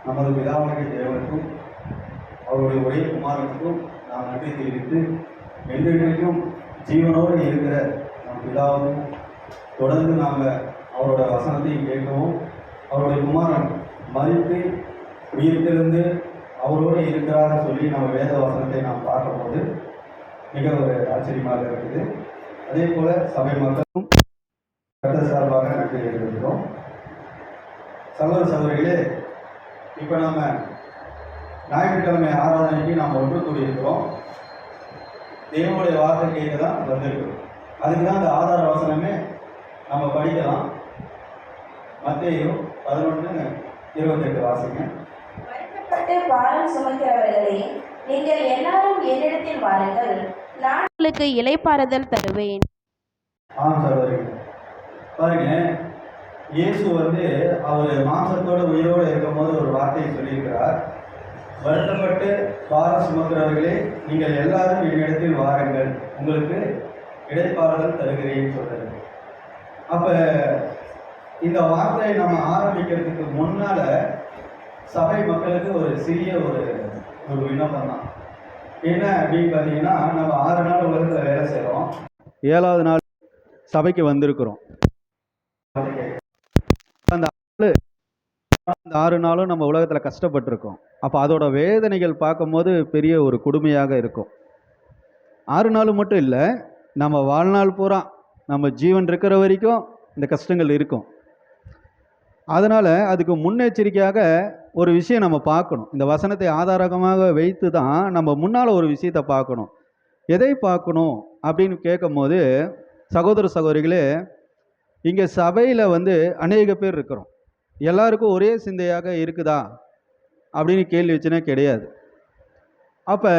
நமது பிதாவாகிய தேவனுக்கும் அவருடைய ஒரே குமாரனுக்கும் நாம் நன்றி தெரிவித்து என்றென்றைக்கும் ஜீவனோடு இருக்கிற நம் பிதாவும் தொடர்ந்து நாங்கள் அவரோட வசனத்தையும் கேட்கவும் அவருடைய குமாரன் மதித்து உயிர்த்திருந்து அவரோடு இருக்கிறார சொல்லி நம்ம வேத வசனத்தை நாம் பார்க்கும்போது மிக ஒரு ஆச்சரியமாக இருக்குது. அதே போல சபை மக்களும் கர்த்தர் சார்பாக நன்றி தெரிவிக்கிறோம். சகோதர சகோதரிகளே, இப்போ நம்ம ஞாயிற்றுக்கிழமை ஆராதனைக்கு நாம் ஒன்று கூடியிருக்கிறோம். தேவனுடைய வார்த்தை கேட்க தான் வந்திருக்கிறோம். அதுக்கு தான் அந்த ஆதார வசனமே நம்ம படிக்கலாம். மத்தேயு 11:28 வாசிங்க. வருத்தப்பட்டு பாரம் சுமக்கிறவர்களே, நீங்கள் எல்லாரும் என்னிடத்தில் வாருங்கள், நான் உங்களுக்கு இளைப்பாறுதல் தருவேன். ஆம் சகோதரிகள், பாருங்க, இயேசு அவர் மாம்சத்தோட உயிரோடு இருக்கும் போது ஒரு வார்த்தையை சொல்லியிருக்கிறார். வருத்தப்பட்டு பாரம் சுமக்கிறவர்களே, நீங்கள் எல்லாரும் என்னிடத்தில் வாருங்கள், உங்களுக்கு இளைப்பாறுதல் தருகிறேன்னு சொல்றது. அப்ப இந்த வார்த்தையை நம்ம ஆரம்பிக்கிறதுக்கு முன்னால சபை மக்களுக்கு ஒரு சிறிய ஒரு விண்ணப்பம் தான். என்ன அப்படின்னு பார்த்தீங்கன்னா, நம்ம 6 நாள் உலகத்தில் வேலை செய்கிறோம், 7வது நாள் சபைக்கு வந்திருக்கிறோம். அந்த 6 நாளும் நம்ம உலகத்தில் கஷ்டப்பட்டிருக்கோம். அப்போ அதோட வேதனைகள் பார்க்கும்போது பெரிய ஒரு கொடுமையாக இருக்கும். 6 நாள் மட்டும் இல்லை, நம்ம வாழ்நாள் பூரா நம்ம ஜீவன் இருக்கிற வரைக்கும் இந்த கஷ்டங்கள் இருக்கும். அதனால் அதுக்கு முன்னெச்சரிக்கையாக ஒரு விஷயம் நம்ம பார்க்கணும். இந்த வசனத்தை ஆதாரமாக வைத்து தான் நம்ம முன்னால் ஒரு விஷயத்தை பார்க்கணும். எதை பார்க்கணும் அப்படின்னு கேட்கும்போது, சகோதர சகோதரிகளே, இங்கே சபையில் அநேக பேர் இருக்கிறோம். எல்லாருக்கும் ஒரே சிந்தையாக இருக்குதா அப்படின்னு கேள்வி வச்சுனா கிடையாது. அப்போ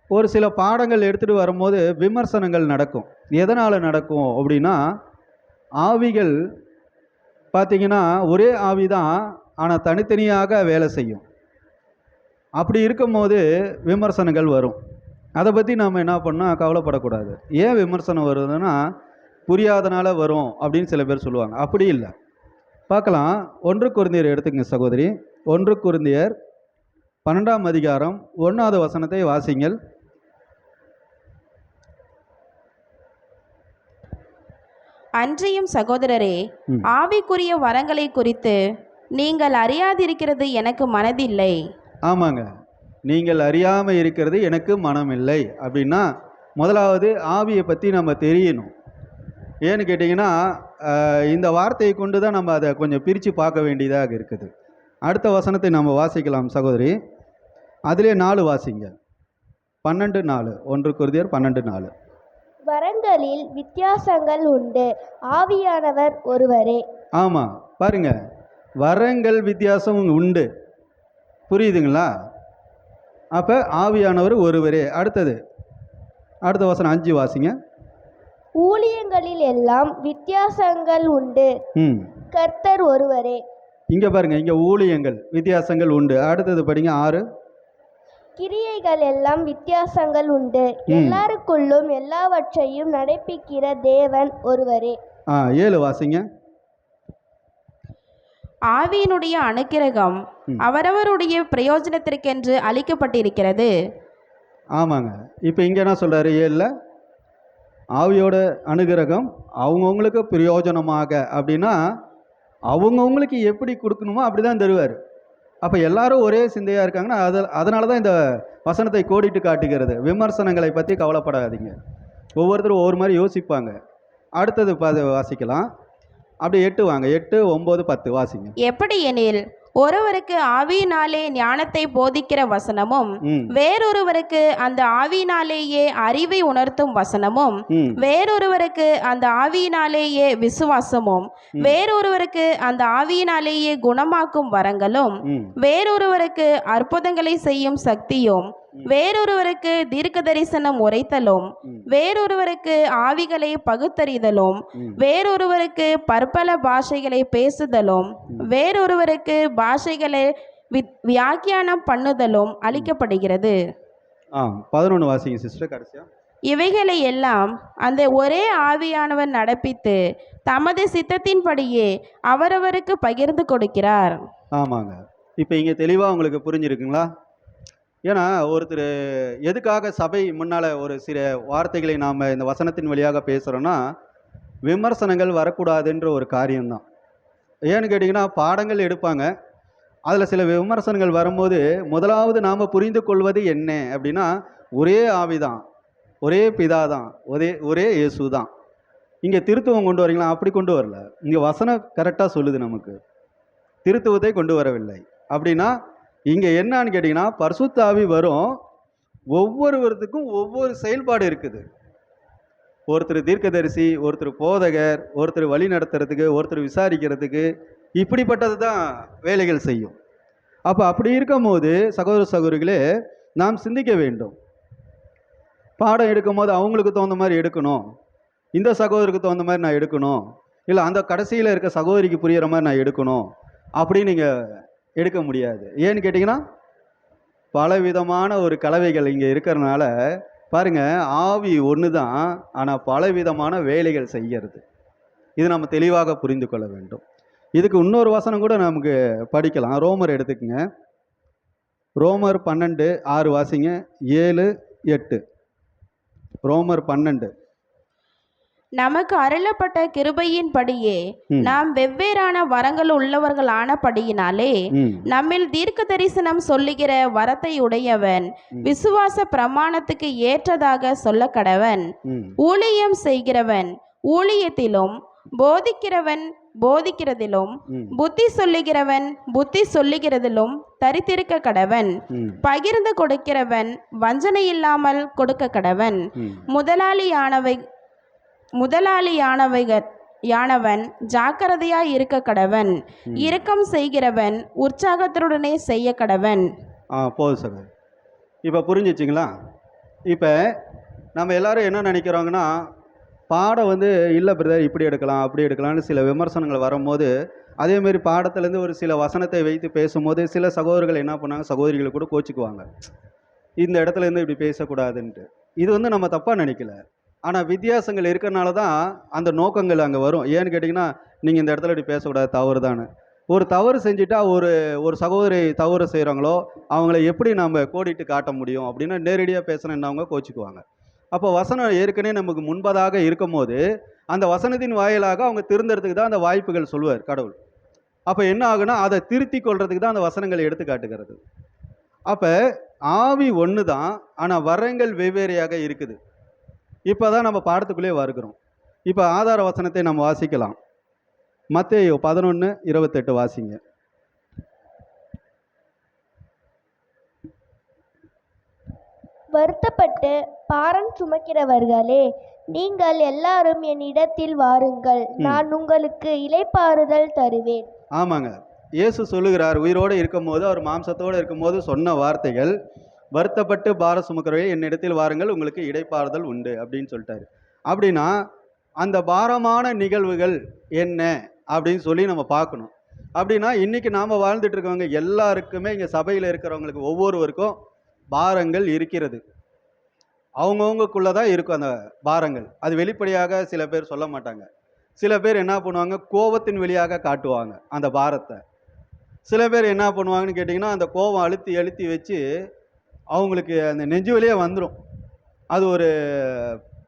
ஒரு சில பாடங்கள் எடுத்துகிட்டு வரும்போது விமர்சனங்கள் நடக்கும். எதனால் நடக்கும் அப்படின்னா, ஆவிகள் பார்த்திங்கன்னா ஒரே ஆவி தான், ஆனால் தனித்தனியாக வேலை செய்யும். அப்படி இருக்கும்போது விமர்சனங்கள் வரும். அதை பற்றி நாம் என்ன பண்ணால் கவலைப்படக்கூடாது. ஏன் விமர்சனம் வருதுன்னா, புரியாதனால வரும் அப்படின்னு சில பேர் சொல்லுவாங்க. அப்படி இல்லை. பார்க்கலாம். 1 கொரிந்தியர் எடுத்துக்கங்க சகோதரி. 1 கொரிந்தியர் 12ஆம் அதிகாரம் 1வது வசனத்தை வாசிங்கள். அன்றியும் சகோதரரே, ஆவிக்குரிய வரங்களை குறித்து நீங்கள் அறியாதிருக்கிறது எனக்கு மனதில்லை. ஆமாங்க, நீங்கள் அறியாமல் இருக்கிறது எனக்கு மனமில்லை அப்படின்னா, முதலாவது ஆவியை பற்றி நம்ம தெரியணும். ஏன்னு கேட்டிங்கன்னா, இந்த வார்த்தையை கொண்டு தான் நம்ம அதை கொஞ்சம் பிரித்து பார்க்க வேண்டியதாக இருக்குது. அடுத்த வசனத்தை நம்ம வாசிக்கலாம் சகோதரி. அதிலே 4 வாசிங்க. 12:4. 1 கொரிந்தியர் 12:4. வரங்களில் வித்தியாசங்கள் உண்டு, ஆவியானவர் ஒருவரே. ஆமாம், பாருங்க, வரங்கள் வித்தியாசம் உண்டு. புரியுதுங்களா? அப்போ ஆவியானவர் ஒருவரே. அடுத்த வசனம் 5 வாசிங்க. ஊழியங்களில் எல்லாம் வித்தியாசங்கள் உண்டு, கர்த்தர் ஒருவரே. இங்கே பாருங்க, இங்கே ஊழியங்கள் வித்தியாசங்கள் உண்டு. அடுத்தது படிங்க 6. கிரியைகள் எல்லாம் வித்தியாசங்கள் உண்டு, எல்லாருக்குள்ளும் எல்லாவற்றையும் நடப்பிக்கிற தேவன் ஒருவரே. 7 வாசிங்க. ஆவியினுடைய அனுக்கிரகம் அவரவருடைய பிரயோஜனத்திற்கென்று அளிக்கப்பட்டிருக்கிறது. ஆமாங்க. இப்போ இங்கே என்ன சொல்கிறாரு? 7ல் ஆவியோட அனுகிரகம் அவங்கவுங்களுக்கு பிரயோஜனமாக அப்படின்னா, அவங்கவுங்களுக்கு எப்படி கொடுக்கணுமோ அப்படி தான் தருவார். அப்போ எல்லாரும் ஒரே சிந்தையாக இருக்காங்கன்னா அதனால தான் இந்த வசனத்தை கோடிட்டு காட்டுகிறது. விமர்சனங்களை பற்றி கவலைப்படாதீங்க. ஒவ்வொருத்தரும் ஒவ்வொரு மாதிரி யோசிப்பாங்க. அடுத்தது வாசிக்கலாம். அப்படி 8 வாங்க. 8, 9, 10 வாசிங்க. எப்படி எனில், ஒருவருக்கு ஆவியினாலே ஞானத்தை போதிக்கிற வசனமும், வேறொருவருக்கு அந்த ஆவியினாலேயே அறிவை உணர்த்தும் வசனமும், வேறொருவருக்கு அந்த ஆவியினாலேயே விசுவாசமும், வேறொருவருக்கு அந்த ஆவியினாலேயே குணமாக்கும் வரங்களும், வேறொருவருக்கு அற்புதங்களை செய்யும் சக்தியும், வேறொருவருக்கு தீர்க்க தரிசனம் உரைத்தலும், வேறொருவருக்கு ஆவிகளை பகுத்தறிதலும், வேறொருவருக்கு பற்பல பாஷைகளை பேசுதலும், வேறொருவருக்கு பாஷைகளை வியாக்கியானம் பண்ணுதலும் அளிக்கப்படுகிறது. 11 வாசிங்க சிஸ்டர். கடைசியா இவைகளை எல்லாம் அந்த ஒரே ஆவியானவர் நடப்பித்து தமது சித்தத்தின்படியே அவரவருக்கு பகிர்ந்து கொடுக்கிறார். ஆமாங்க. இப்போ இங்கே தெளிவாக உங்களுக்கு புரிஞ்சிருக்குங்களா? ஏன்னா ஒருத்தர் எதுக்காக சபை முன்னால் ஒரு சில வார்த்தைகளை நாம் இந்த வசனத்தின் வழியாக பேசுகிறோன்னா, விமர்சனங்கள் வரக்கூடாதுன்ற ஒரு காரியம்தான். ஏன்னு கேட்டிங்கன்னா, பாடங்கள் எடுப்பாங்க. அதில் சில விமர்சனங்கள் வரும்போது முதலாவது நாம் புரிந்து கொள்வது என்ன அப்படின்னா, ஒரே ஆவிதான், ஒரே பிதா தான், ஒரே இயேசு தான். இங்கே திருத்துவம் கொண்டு வரீங்களா? அப்படி கொண்டு வரல. இங்கே வசனம் கரெக்டாக சொல்லுது, நமக்கு திருத்துவத்தை கொண்டு வரவில்லை. அப்படின்னா இங்கே என்னன்னு கேட்டிங்கன்னா, பரிசுத்த ஆவி வரும், ஒவ்வொருவருக்கும் ஒவ்வொரு செயல்பாடு இருக்குது. ஒருத்தர் தீர்க்கதரிசி, ஒருத்தர் போதகர், ஒருத்தர் வழி நடத்துறதுக்கு, ஒருத்தர் விசாரிக்கிறதுக்கு, இப்படிப்பட்டது தான் வேலைகள் செய்யும். அப்போ அப்படி இருக்கும்போது சகோதர சகோதரிகளே, நாம் சிந்திக்க வேண்டும். பாடம் எடுக்கும் போது அவங்களுக்கு தகுந்த மாதிரி எடுக்கணும், இந்த சகோதரருக்கு தகுந்த மாதிரி நான் எடுக்கணும், இல்லை அந்த கடைசியில் இருக்க சகோதரிக்கு புரிகிற மாதிரி நான் எடுக்கணும் அப்படின்னு நீங்கள் எடுக்க முடியாது. ஏன்னு கேட்டிங்கன்னா, பலவிதமான ஒரு கலவைகள் இங்கே இருக்கிறனால பாருங்க, ஆவி ஒன்று தான், ஆனால் பலவிதமான வேலைகள் செய்கிறது. இது நம்ம தெளிவாக புரிந்து கொள்ள வேண்டும். இதுக்கு இன்னொரு வசனம் கூட நமக்கு படிக்கலாம். ரோமர் எடுத்துக்கங்க. ரோமர் 12:6 வாசிங்க. 7, 8. ரோமர் 12. நமக்கு அருளப்பட்ட கிருபையின்படியே நாம் வெவ்வேறான வரங்கள் உள்ளவர்களானபடியினாலே நம்மில் தீர்க்க தரிசனம் சொல்லுகிற வரத்தை உடையவன் விசுவாச பிரமாணத்துக்கு ஏற்றதாக சொல்ல கடவன். ஊழியம் செய்கிறவன் ஊழியத்திலும், போதிக்கிறவன் போதிக்கிறதிலும், புத்தி சொல்லுகிறவன் புத்தி சொல்லுகிறதிலும் தரித்திருக்க கடவன். பகிர்ந்து கொடுக்கிறவன் வஞ்சனை இல்லாமல் கொடுக்க கடவன். முதலாளியானவன் ஜாக்கிரதையாய் இருக்க கடவன். இரக்கம் செய்கிறவன் உற்சாகத்துடனே செய்ய கடவன். போதும் சார். இப்போ புரிஞ்சிச்சிங்களா? இப்போ நம்ம எல்லாரும் என்ன நினைக்கிறோங்கன்னா, பாடம் இல்லை பிரதர், இப்படி எடுக்கலாம் அப்படி எடுக்கலாம்னு சில விமர்சனங்கள் வரும்போது, அதேமாரி பாடத்துலேருந்து ஒரு சில வசனத்தை வைத்து பேசும்போது சில சகோதரர்கள் என்ன பண்ணாங்க, சகோதரிகளை கூட கோச்சிக்குவாங்க, இந்த இடத்துலேருந்து இப்படி பேசக்கூடாதுன்ட்டு. இது நம்ம தப்பாக நினைக்கல. ஆனால் வித்தியாசங்கள் இருக்கிறனால தான் அந்த நோக்கங்கள் அங்கே வரும். ஏன்னு கேட்டிங்கன்னா, நீங்கள் இந்த இடத்துல இப்படி பேசக்கூடாது, தவறு தானே. ஒரு தவறு செஞ்சுட்டா ஒரு சகோதரி தவறு செய்கிறாங்களோ அவங்கள எப்படி நம்ம கோடிட்டு காட்ட முடியும் அப்படின்னா, நேரடியாக பேசுகிறேன்னு அவங்க கோச்சிக்குவாங்க. அப்போ வசனம் ஏற்கனவே நமக்கு முன்பதாக இருக்கும் போது அந்த வசனத்தின் வாயிலாக அவங்க திருந்துறதுக்கு தான் அந்த வாய்ப்புகள் சொல்லுவார் கடவுள். அப்போ என்ன ஆகுனா, அதை திருத்தி கொள்றதுக்கு தான் அந்த வசனங்களை எடுத்து காட்டுகிறது. அப்போ ஆவி ஒன்று தான், ஆனால் வரங்கள் வெவ்வேறையாக இருக்குது. இப்போ தான் நம்ம பாடத்துக்குள்ளே வருகிறோம். இப்போ ஆதார வசனத்தை நம்ம வாசிக்கலாம். மத்தேயு 11:28 வாசிங்க. வருத்தப்பட்டு பாரம் சுமக்கிறவர்களே, நீங்கள் எல்லாரும் என்னிடத்தில் வாருங்கள், நான் உங்களுக்கு இளைப்பாறுதல் தருவேன். ஆமாங்க, இயேசு சொல்லுகிறார், உயிரோடு இருக்கும்போது, அவர் மாம்சத்தோடு இருக்கும்போது சொன்ன வார்த்தைகள், வருத்தப்பட்டு பாரம் சுமக்கிறவர்களே என்னிடத்தில் வாருங்கள், உங்களுக்கு இளைப்பாறுதல் உண்டு அப்படின்னு சொல்லிட்டாரு. அப்படின்னா அந்த பாரமான நிகழ்வுகள் என்ன அப்படின்னு சொல்லி நம்ம பார்க்கணும். அப்படின்னா இன்றைக்கி நாம் வாழ்ந்துட்டு இருக்கவங்க எல்லாருக்குமே, இங்கே சபையில் இருக்கிறவங்களுக்கு ஒவ்வொருவருக்கும் பாரங்கள் இருக்கிறது. அவங்கவுங்களுக்குள்ளே தான் இருக்கும் அந்த பாரங்கள். அது வெளிப்படையாக சில பேர் சொல்ல மாட்டாங்க. சில பேர் என்ன பண்ணுவாங்க, கோபத்தின் வழியாக காட்டுவாங்க அந்த பாரத்தை. சில பேர் என்ன பண்ணுவாங்கன்னு கேட்டிங்கன்னா, அந்த கோபம் அழுத்தி அழுத்தி வச்சு அவங்களுக்கு அந்த நெஞ்சு வழியே வந்துடும், அது ஒரு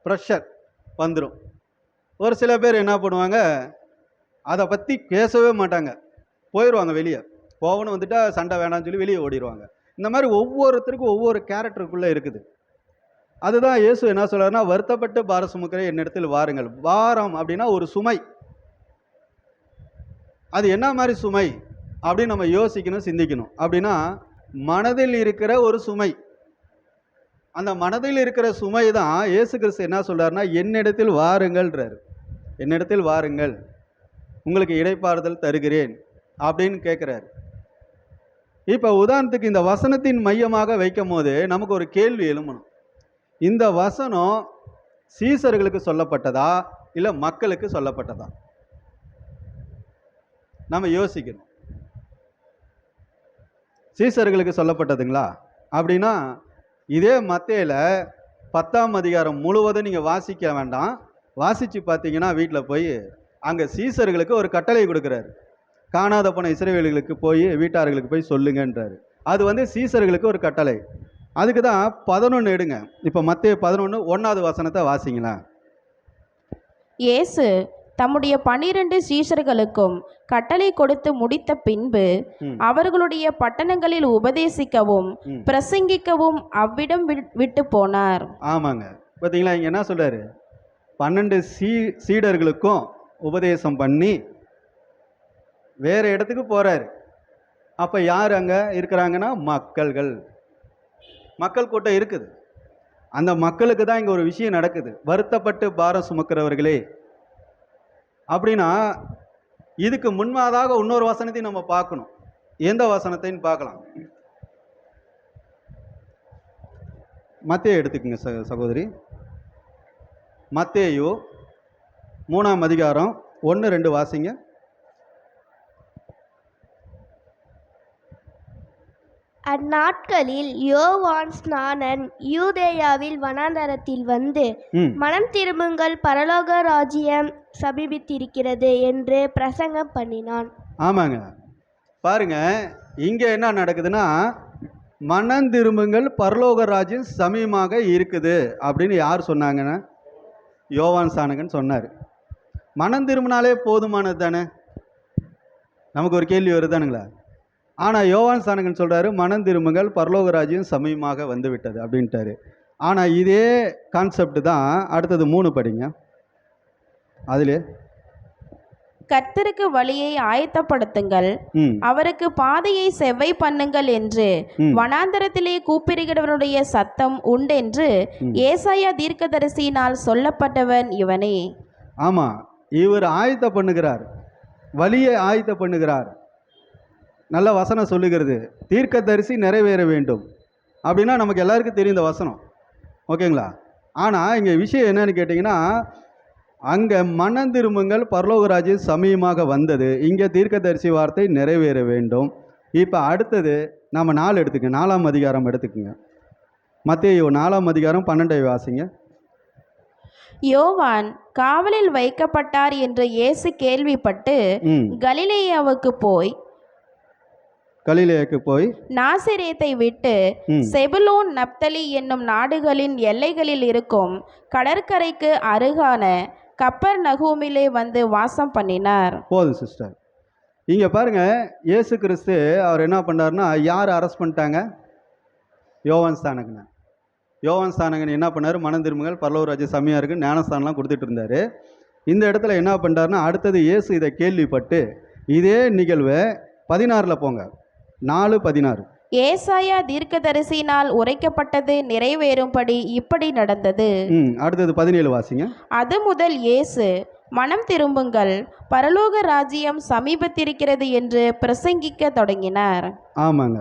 ப்ரெஷர் வந்துடும். ஒரு சில பேர் என்ன பண்ணுவாங்க, அதை பற்றி பேசவே மாட்டாங்க, போயிடுவாங்க வெளியே. கோவம்னு வந்துட்டால் சண்டை வேணாம்னு சொல்லி வெளியே ஓடிடுவாங்க. இந்த மாதிரி ஒவ்வொருத்தருக்கும் ஒவ்வொரு கேரக்டருக்குள்ளே இருக்குது. அதுதான் இயேசு என்ன சொல்றாருன்னா, வருத்தப்பட்டு பாரம் சுமக்கிற என்னிடத்தில் வாருங்கள். பாரம் அப்படின்னா ஒரு சுமை. அது என்ன மாதிரி சுமை அப்படின்னு நம்ம யோசிக்கணும், சிந்திக்கணும். அப்படின்னா மனதில் இருக்கிற ஒரு சுமை. அந்த மனதில் இருக்கிற சுமை தான் இயேசு கிறிஸ்து என்ன சொல்றாருன்னா, என்னிடத்தில் வாருங்கள்ன்றார். என்னிடத்தில் வாருங்கள், உங்களுக்கு இளைப்பாறுதல் தருகிறேன் அப்படின்னு கேட்குறாரு. இப்போ உதாரணத்துக்கு இந்த வசனத்தின் மையமாக வைக்கும் போது நமக்கு ஒரு கேள்வி எழும்பணும். இந்த வசனம் சீசர்களுக்கு சொல்லப்பட்டதா இல்லை மக்களுக்கு சொல்லப்பட்டதா? நம்ம யோசிக்கணும். சீசர்களுக்கு சொல்லப்பட்டதுங்களா அப்படின்னா, இதே மத்தேயில 10ஆம் அதிகாரம் முழுவதும் நீங்கள் வாசிக்க வேண்டாம். வாசித்து பார்த்தீங்கன்னா வீட்டில் போய் அங்கே சீசர்களுக்கு ஒரு கட்டளை கொடுக்குறாரு. காணாத போன இஸ்ரவேலர்களுக்கு போய் வீட்டார்களுக்கு போய் சொல்லுங்கன்றாரு. அது வந்து சீசர்களுக்கு ஒரு கட்டளை. அதுக்கு தான் 11 எடுங்க. இப்போ மத்தேயு 11 1வது வசனத்தை வாசிங்களா. இயேசு தம்முடைய 12 சீஷர்களுக்கும் கட்டளை கொடுத்து முடித்த பின்பு அவர்களுடைய பட்டணங்களில் உபதேசிக்கவும் பிரசங்கிக்கவும் அவ்விடம் விட்டு போனார். ஆமாங்க, பார்த்தீங்களா, இங்கே என்ன சொல்றாரு? 12 சீடர்களுக்கும் உபதேசம் பண்ணி வேற இடத்துக்கு போறாரு. அப்போ யார் அங்கே இருக்கிறாங்கன்னா மக்கள் கூட்டம் இருக்குது. அந்த மக்களுக்கு தான் இங்கே ஒரு விஷயம் நடக்குது. வருத்தப்பட்டு பாரம் சுமக்கிறவர்களே அப்படின்னா, இதுக்கு முன்மாதாக இன்னொரு வசனத்தையும் நம்ம பார்க்கணும். எந்த வசனத்தைன்னு பார்க்கலாம். மத்தேயு எடுத்துக்கங்க சகோதரி. மத்தேயு 3ஆம் அதிகாரம் 1-2 வாசிங்க. அந்நாட்களில் யோவான் ஸ்நானன் யூதேயாவில் வனாந்தரத்தில் வந்து மனம் திரும்புங்கள், பரலோக ராஜ்யம் சமீபித்திருக்கிறது என்று பிரசங்கம் பண்ணினான். ஆமாங்க, பாருங்க, இங்க என்ன நடக்குதுன்னா, மனம் திரும்புங்கள், பரலோக ராஜ்யம் சமீபமாக இருக்குது அப்படின்னு யார் சொன்னாங்கன்னா யோவான் ஸ்நானகன் சொன்னார். மனம் திரும்பினாலே போதுமானது தானே? நமக்கு ஒரு கேள்வி வருதானுங்களா? ஆனால் யோவான் ஸ்நானகன் சொல்கிறாரு, மனம் திரும்புங்கள், பரலோக ராஜ்யம் சமயமாக வந்து விட்டது அப்படின்ட்டாரு. ஆனால் இதே கான்செப்ட் தான் அடுத்தது 3 படிங்க. அதிலே கர்த்தருக்கு வழியை ஆயத்தப்படுத்துங்கள், அவருக்கு பாதையை செவ்வை பண்ணுங்கள் என்று வனாந்தரத்திலே கூப்பிடுகிறவனுடைய சத்தம் உண்டென்று ஏசாயா தீர்க்கதரிசியினால் சொல்லப்பட்டவன் இவனே. ஆமாம், இவர் ஆயத்த பண்ணுகிறார், வழியை ஆயத்த பண்ணுகிறார். நல்ல வசனம் சொல்லுகிறது, தீர்க்கதரிசி நிறைவேற வேண்டும் அப்படின்னா நமக்கு எல்லாருக்கும் தெரியும் இந்த வசனம், ஓகேங்களா? ஆனால் இங்கே விஷயம் என்னன்னு கேட்டிங்கன்னா, அங்கே மனம் திரும்புங்கள், பரலோக ராஜ்யம் சமயமாக வந்தது, இங்கே தீர்க்கதரிசி வார்த்தை நிறைவேற வேண்டும். இப்போ அடுத்தது நம்ம 4 எடுத்துக்கங்க, 4ஆம் அதிகாரம் எடுத்துக்கோங்க. மத்தேயு 4ஆம் அதிகாரம் 12 வாசிங்க. யோவான் காவலில் வைக்கப்பட்டார் என்று இயேசு கேள்விப்பட்டு கலிலேயாவுக்கு போய் நாசரேத்தை விட்டு செபுலோன் நப்தலி என்னும் நாடுகளின் எல்லைகளில் இருக்கும் கடற்கரைக்கு அருகான கப்பர்நகூமிலே வந்து வாசம் பண்ணினார். போதும் சிஸ்டர். இங்க பாருங்க, இயேசு கிறிஸ்து அவர் என்ன பண்ணாருன்னா, யார் அரெஸ்ட் பண்ணிட்டாங்க? யோவான் ஸ்நானகன். யோவான் ஸ்நானகன் என்ன பண்ணார்? மனம் திரும்புங்கள், பரலோக ராஜ்யம் சமயம் இருக்கு, ஞானஸ்தானம்லாம் கொடுத்துட்டு இருந்தாரு. இந்த இடத்துல என்ன பண்ணுறாருன்னா, அடுத்தது இயேசு இதை கேள்விப்பட்டு இதே நிகழ்வை 16 போங்க, 4:16. ஏசாயா தீர்க்கதரிசியினால் உரைக்கப்பட்டது நிறைவேறும்படி இப்படி நடந்தது. அடுத்தது 17 வாசிங்க. அது முதல் இயேசு மனம் திரும்புங்கள், பரலோக ராஜ்யம் சமீபத்திருக்கிறது என்று பிரசங்கிக்க தொடங்கினார். ஆமாங்க,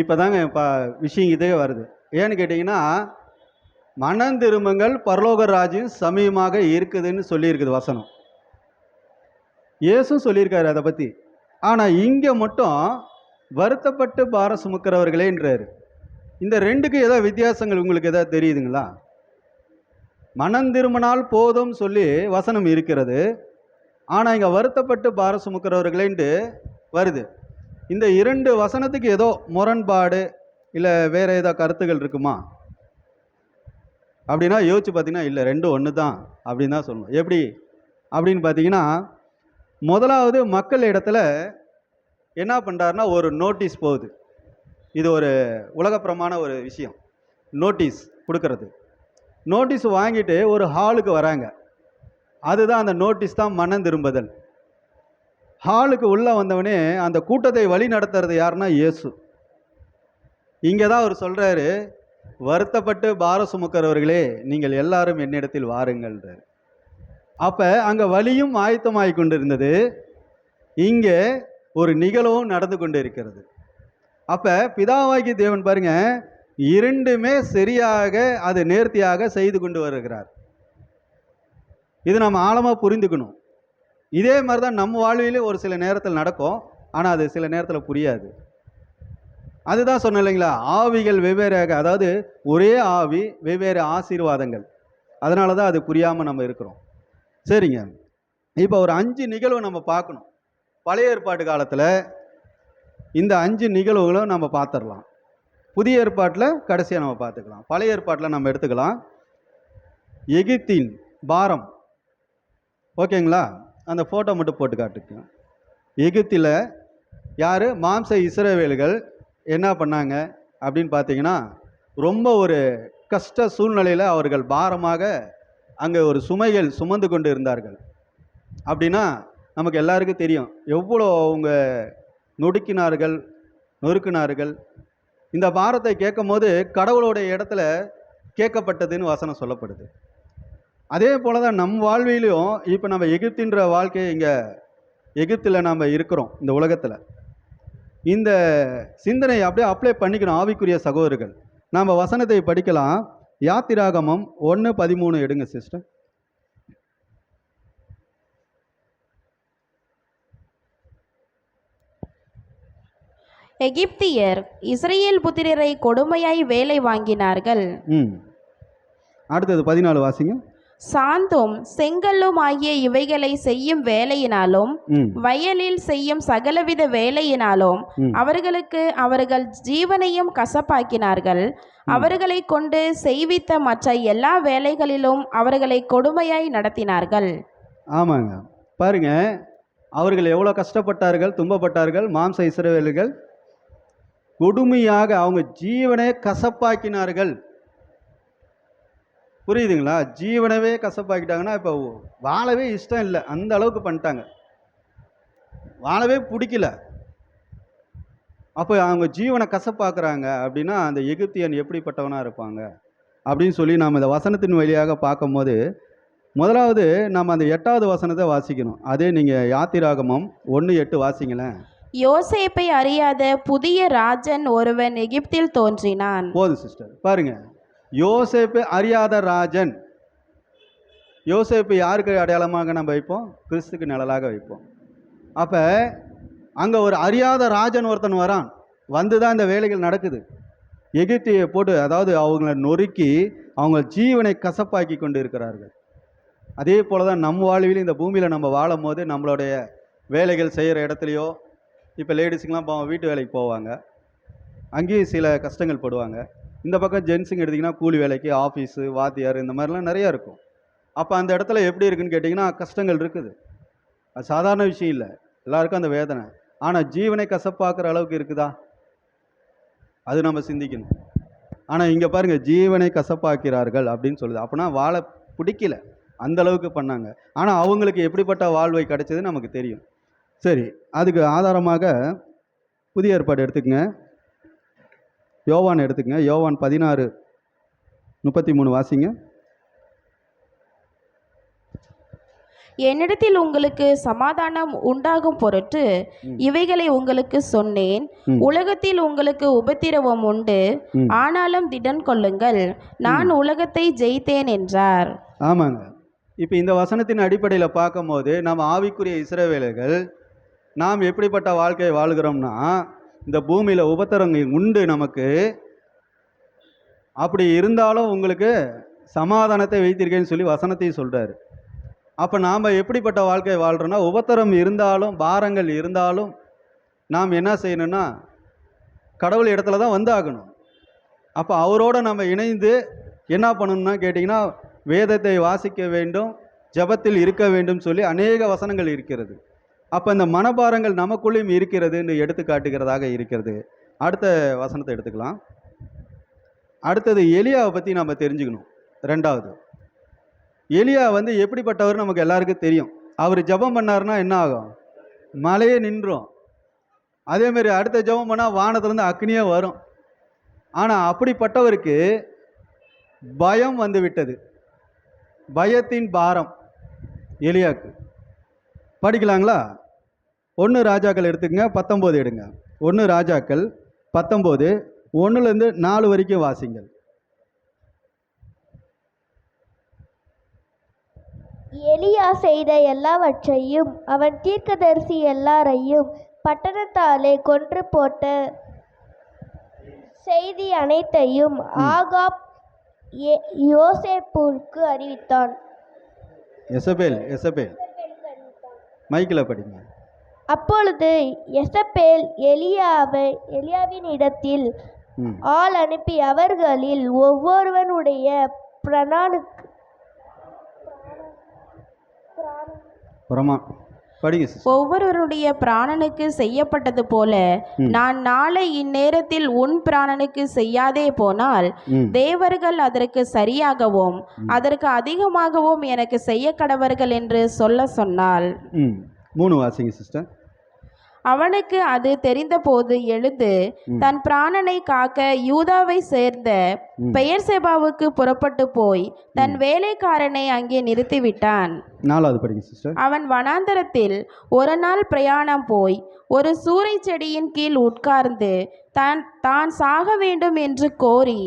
இப்போதாங்க விஷயம் இதே வருது. ஏன்னு கேட்டிங்கன்னா, மனம் திரும்புங்கள், பரலோக ராஜ்யம் சமீபமாக இருக்குதுன்னு சொல்லியிருக்குது வசனம். இயேசும் சொல்லியிருக்காரு அதை பற்றி. ஆனால் இங்கே மட்டும் வருத்தப்பட்டு பாரம் சுமக்கிறவர்களேன்றாரு. இந்த ரெண்டுக்கு ஏதாவது வித்தியாசங்கள் உங்களுக்கு ஏதாவது தெரியுதுங்களா? மனம் திரும்பினால் போதும் சொல்லி வசனம் இருக்கிறது, ஆனால் இங்கே வருத்தப்பட்டு பாரம் சுமக்கிறவர்களேன்ட்டு வருது. இந்த 2 வசனத்துக்கு ஏதோ முரண்பாடு இல்லை வேறு ஏதோ கருத்துகள் இருக்குமா அப்படின்னா யோசிச்சு பார்த்தீங்கன்னா, இல்லை, 2 ஒன்று தான் அப்படின்னு தான் சொல்லணும். எப்படி அப்படின்னு பார்த்தீங்கன்னா, முதலாவது மக்கள் இடத்துல என்ன பண்ணுறாருன்னா, ஒரு நோட்டீஸ் போகுது. இது ஒரு உலகப்பிரமான ஒரு விஷயம், நோட்டீஸ் கொடுக்கறது. நோட்டீஸ் வாங்கிட்டு ஒரு ஹாலுக்கு வராங்க. அதுதான் அந்த நோட்டீஸ் தான் மனம் திரும்புதல். ஹாலுக்கு உள்ளே வந்தவனே அந்த கூட்டத்தை வழி நடத்துறது யாருன்னா இயேசு. இங்கே தான் அவர் சொல்கிறாரு, வருத்தப்பட்டு பாரம் சுமக்கிறவர்களே நீங்கள் எல்லாரும் என்னிடத்தில் வாருங்கள்ன்றார். அப்போ அங்கே வழியும் ஆயத்தமாகி கொண்டு இருந்தது, இங்கே ஒரு நிகழ்வும் நடந்து கொண்டு இருக்கிறது. அப்போ பிதாவாகி தேவன் பாருங்க, 2மே சரியாக அது நேர்த்தியாக செய்து கொண்டு வருகிறார். இது நம்ம ஆழமாக புரிந்துக்கணும். இதே மாதிரி தான் நம்ம வாழ்விலே ஒரு சில நேரத்தில் நடக்கும், ஆனால் அது சில நேரத்தில் புரியாது. அதுதான் சொன்னேன் இல்லைங்களா, ஆவிகள் வெவ்வேறாக, அதாவது ஒரே ஆவி வெவ்வேறு ஆசீர்வாதங்கள். அதனால தான் அது புரியாமல் நம்ம இருக்கிறோம். சரிங்க, இப்போ ஒரு 5 நிகழ்வு நம்ம பார்க்கணும். பழைய ஏற்பாட்டு காலத்தில் இந்த 5 நிகழ்வுகளும் நம்ம பார்த்துடலாம். புதிய ஏற்பாட்டில் கடைசியாக நம்ம பார்த்துக்கலாம். பழைய ஏற்பாட்டில் நம்ம எடுத்துக்கலாம். எகிப்தின் பாரம், ஓகேங்களா? அந்த ஃபோட்டோ மட்டும் போட்டு காட்டுங்க. எகிப்தில் யார் மாம்ச இஸ்ரவேல்கள் என்ன பண்ணாங்க அப்படின்னு பார்த்தீங்கன்னா, ரொம்ப ஒரு கஷ்ட சூழ்நிலையில் அவர்கள் பாரமாக அங்கே ஒரு சுமைகள் சுமந்து கொண்டு இருந்தார்கள். அப்படின்னா நமக்கு எல்லாருக்கும் தெரியும் எவ்வளோ அவங்க நொறுக்கினார்கள். இந்த பாரத்தை கேட்கும் போது கடவுளுடைய இடத்துல கேட்கப்பட்டதுன்னு வசனம் சொல்லப்படுது. அதே போல தான் நம் வாழ்விலையும் இப்போ நம்ம எகிப்தின்ற வாழ்க்கை, இங்கே எகிப்தில் நம்ம இருக்கிறோம். இந்த உலகத்தில் இந்த சிந்தனையை அப்படியே அப்ளை பண்ணிக்கணும் ஆவிக்குரிய சகோதரர்கள். நாம் வசனத்தை படிக்கலாம். யாத்திராகமம் 1:13 எடுங்க சிஸ்டர். எகிப்தியர் இஸ்ரேல் புத்திரரை கொடுமையாய் வேலை வாங்கினார்கள். அடுத்தது 14 வாசிங்க. சாந்தும் செங்கல்லும் ஆகிய இவைகளை செய்யும் வேலையினாலும் வயலில் செய்யும் சகலவித வேலையினாலும் அவர்களுக்கு அவர்கள் ஜீவனையும் கசப்பாக்கினார்கள். அவர்களை கொண்டு செய்வித்த மற்ற எல்லா வேலைகளிலும் அவர்களை கொடுமையாய் நடத்தினார்கள். ஆமாங்க, பாருங்க, அவர்கள் எவ்வளோ கஷ்டப்பட்டார்கள், துன்பப்பட்டார்கள். மாம்ச இஸ்ரவேலர்கள் கொடுமையாக அவங்க ஜீவனை கசப்பாக்கினார்கள். புரியுதுங்களா? ஜீவனவே கசப்பாக்கிட்டாங்கன்னா இப்போ வாழவே இஷ்டம் இல்லை, அந்த அளவுக்கு பண்ணிட்டாங்க. வாழவே பிடிக்கல. அப்போ அவங்க ஜீவனை கசப்பாக்குறாங்க அப்படின்னா அந்த எகிப்தியன் எப்படிப்பட்டவனாக இருப்பாங்க அப்படின்னு சொல்லி நாம் இந்த வசனத்தின் வழியாக பார்க்கும்போது, முதலாவது நம்ம அந்த 8வது வசனத்தை வாசிக்கணும். அதே நீங்கள் யாத்திராகமம் 1:8 வாசிங்களேன். யோசேப்பை அறியாத புதிய ராஜன் ஒருவன் எகிப்தில் தோன்றினான். போதும் சிஸ்டர், பாருங்க, யோசேப்பு அறியாத ராஜன். யோசேப்பு யாருக்கு அடையாளமாக நம்ம வைப்போம்? கிறிஸ்துக்கு நிழலாக வைப்போம். அப்போ அங்கே ஒரு அறியாத ராஜன் ஒருத்தன் வரான். வந்து தான் இந்த வேலைகள் நடக்குது. எகிப்தியை போட்டு, அதாவது அவங்கள நொறுக்கி அவங்க ஜீவனை கசப்பாக்கி கொண்டு இருக்கிறார்கள். அதே போல தான் நம் வாழ்வில் இந்த பூமியில் நம்ம வாழும் போது நம்மளுடைய வேலைகள் செய்கிற இடத்துலையோ, இப்போ லேடிஸுக்கெலாம் வீட்டு வேலைக்கு போவாங்க, அங்கேயும் சில கஷ்டங்கள் படுவாங்க. இந்த பக்கம் ஜென்ஸுங்க எடுத்திங்கன்னா கூலி வேலைக்கு, ஆஃபீஸு, வாத்தியார், இந்த மாதிரிலாம் நிறையா இருக்கும். அப்போ அந்த இடத்துல எப்படி இருக்குன்னு கேட்டிங்கன்னா கஷ்டங்கள் இருக்குது. அது சாதாரண விஷயம் இல்லை, எல்லாருக்கும் அந்த வேதனை. ஆனால் ஜீவனை கசப்பாக்குற அளவுக்கு இருக்குதா? அது நம்ம சிந்திக்கணும். ஆனால் இங்கே பாருங்கள், ஜீவனை கசப்பாக்கிறார்கள் அப்படின்னு சொல்லுது. அப்படின்னா வாழ பிடிக்கல, அந்த அளவுக்கு பண்ணாங்க. ஆனால் அவங்களுக்கு எப்படிப்பட்ட வாழ்வை கிடைச்சதுன்னு நமக்கு தெரியும். சரி, அதுக்கு ஆதாரமாக புதிய ஏற்பாடு எடுத்துக்கங்க. யோவான் எடுத்துக்கங்க. யோவான் 16:33 வாசிங்க. என்னிடத்தில் உங்களுக்கு சமாதானம் உண்டாகும் பொருட்டு இவைகளை உங்களுக்கு சொன்னேன். உலகத்தில் உங்களுக்கு உபத்திரவம் உண்டு, ஆனாலும் திடன் கொள்ளுங்கள், நான் உலகத்தை ஜெயித்தேன் என்றார். ஆமாங்க, இப்போ இந்த வசனத்தின் அடிப்படையில் பார்க்கும்போது நம்ம ஆவிக்குரிய இஸ்ரவேலர்கள் நாம் எப்படிப்பட்ட வாழ்க்கையை வாழ்கிறோம்னா, இந்த பூமியில் உபத்திரங்கள் உண்டு நமக்கு. அப்படி இருந்தாலும் உங்களுக்கு சமாதானத்தை வைத்திருக்கேன்னு சொல்லி வசனத்தையும் சொல்கிறாரு. அப்போ நாம் எப்படிப்பட்ட வாழ்க்கை வாழ்கிறோன்னா, உபத்திரம் இருந்தாலும் பாரங்கள் இருந்தாலும் நாம் என்ன செய்யணும்னா கடவுள் இடத்துல தான் வந்து ஆகணும். அப்போ அவரோடு நம்ம இணைந்து என்ன பண்ணணும்னா கேட்டிங்கன்னா, வேதத்தை வாசிக்க வேண்டும், ஜபத்தில் இருக்க வேண்டும் சொல்லி அநேக வசனங்கள் இருக்கிறது. அப்போ இந்த மனபாரங்கள் நமக்குள்ளேயும் இருக்கிறதுன்னு எடுத்து காட்டுகிறதாக இருக்கிறது. அடுத்த வசனத்தை எடுத்துக்கலாம். அடுத்தது எலியாவை பற்றி நம்ம தெரிஞ்சுக்கணும். 2வது, எலியா எப்படிப்பட்டவர் நமக்கு எல்லாருக்கும் தெரியும். அவர் ஜபம் பண்ணாருன்னா என்ன ஆகும்? மழையே நின்றும். அதேமாரி அடுத்த ஜபம் பண்ணால் வானத்துலேருந்து அக்னியே வரும். ஆனால் அப்படிப்பட்டவருக்கு பயம் வந்து விட்டது. பயத்தின் பாரம் எலியாக்கு. படிக்கலாங்களா? 1 ராஜாக்கள் எடுத்துக்கங்க, 19 எடுங்க. 1 ராஜாக்கள் 19, 1-4 வரைக்கும் வாசிங்கள். எலியா செய்த எல்லாவற்றையும் அவன் தீர்க்கதரிசி எல்லாரையும் பட்டணத்தாலே கொன்று போட்ட செய்தி அனைத்தையும் ஆகாப் யோசேப்புக்கு அறிவித்தான். எசபேல் மைக்கில் படிங்க. அப்பொழுது எசபேல் எலியாவின் இடத்தில் ஆள் அனுப்பி அவர்களில் ஒவ்வொருவனுடைய ஒவ்வொருவருடைய பிராணனுக்கு செய்யப்பட்டது போல நான் நாளை இந்நேரத்தில் உன் பிராணனுக்கு செய்யாதே போனால் தேவர்கள் அதற்கு சரியாகவும் அதற்கு அதிகமாகவும் எனக்கு செய்ய கடவர்கள் என்று சொன்னாள். 3 வாசிங்க சிஸ்டர். அவனுக்கு அது தெரிந்தபோது எழுந்து தன் பிராணனை காக்க யூதாவை சேர்ந்த பெயர்செபாவுக்கு புறப்பட்டு போய் தன் வேலைக்காரனை அங்கே நிறுத்திவிட்டான். 4வது படிங்க சிஸ்டர். அவன் வனாந்தரத்தில் ஒரு நாள் பிரயாணம் போய் ஒரு சூரை செடியின் கீழ் உட்கார்ந்து தான் சாக வேண்டும் என்று கோரி,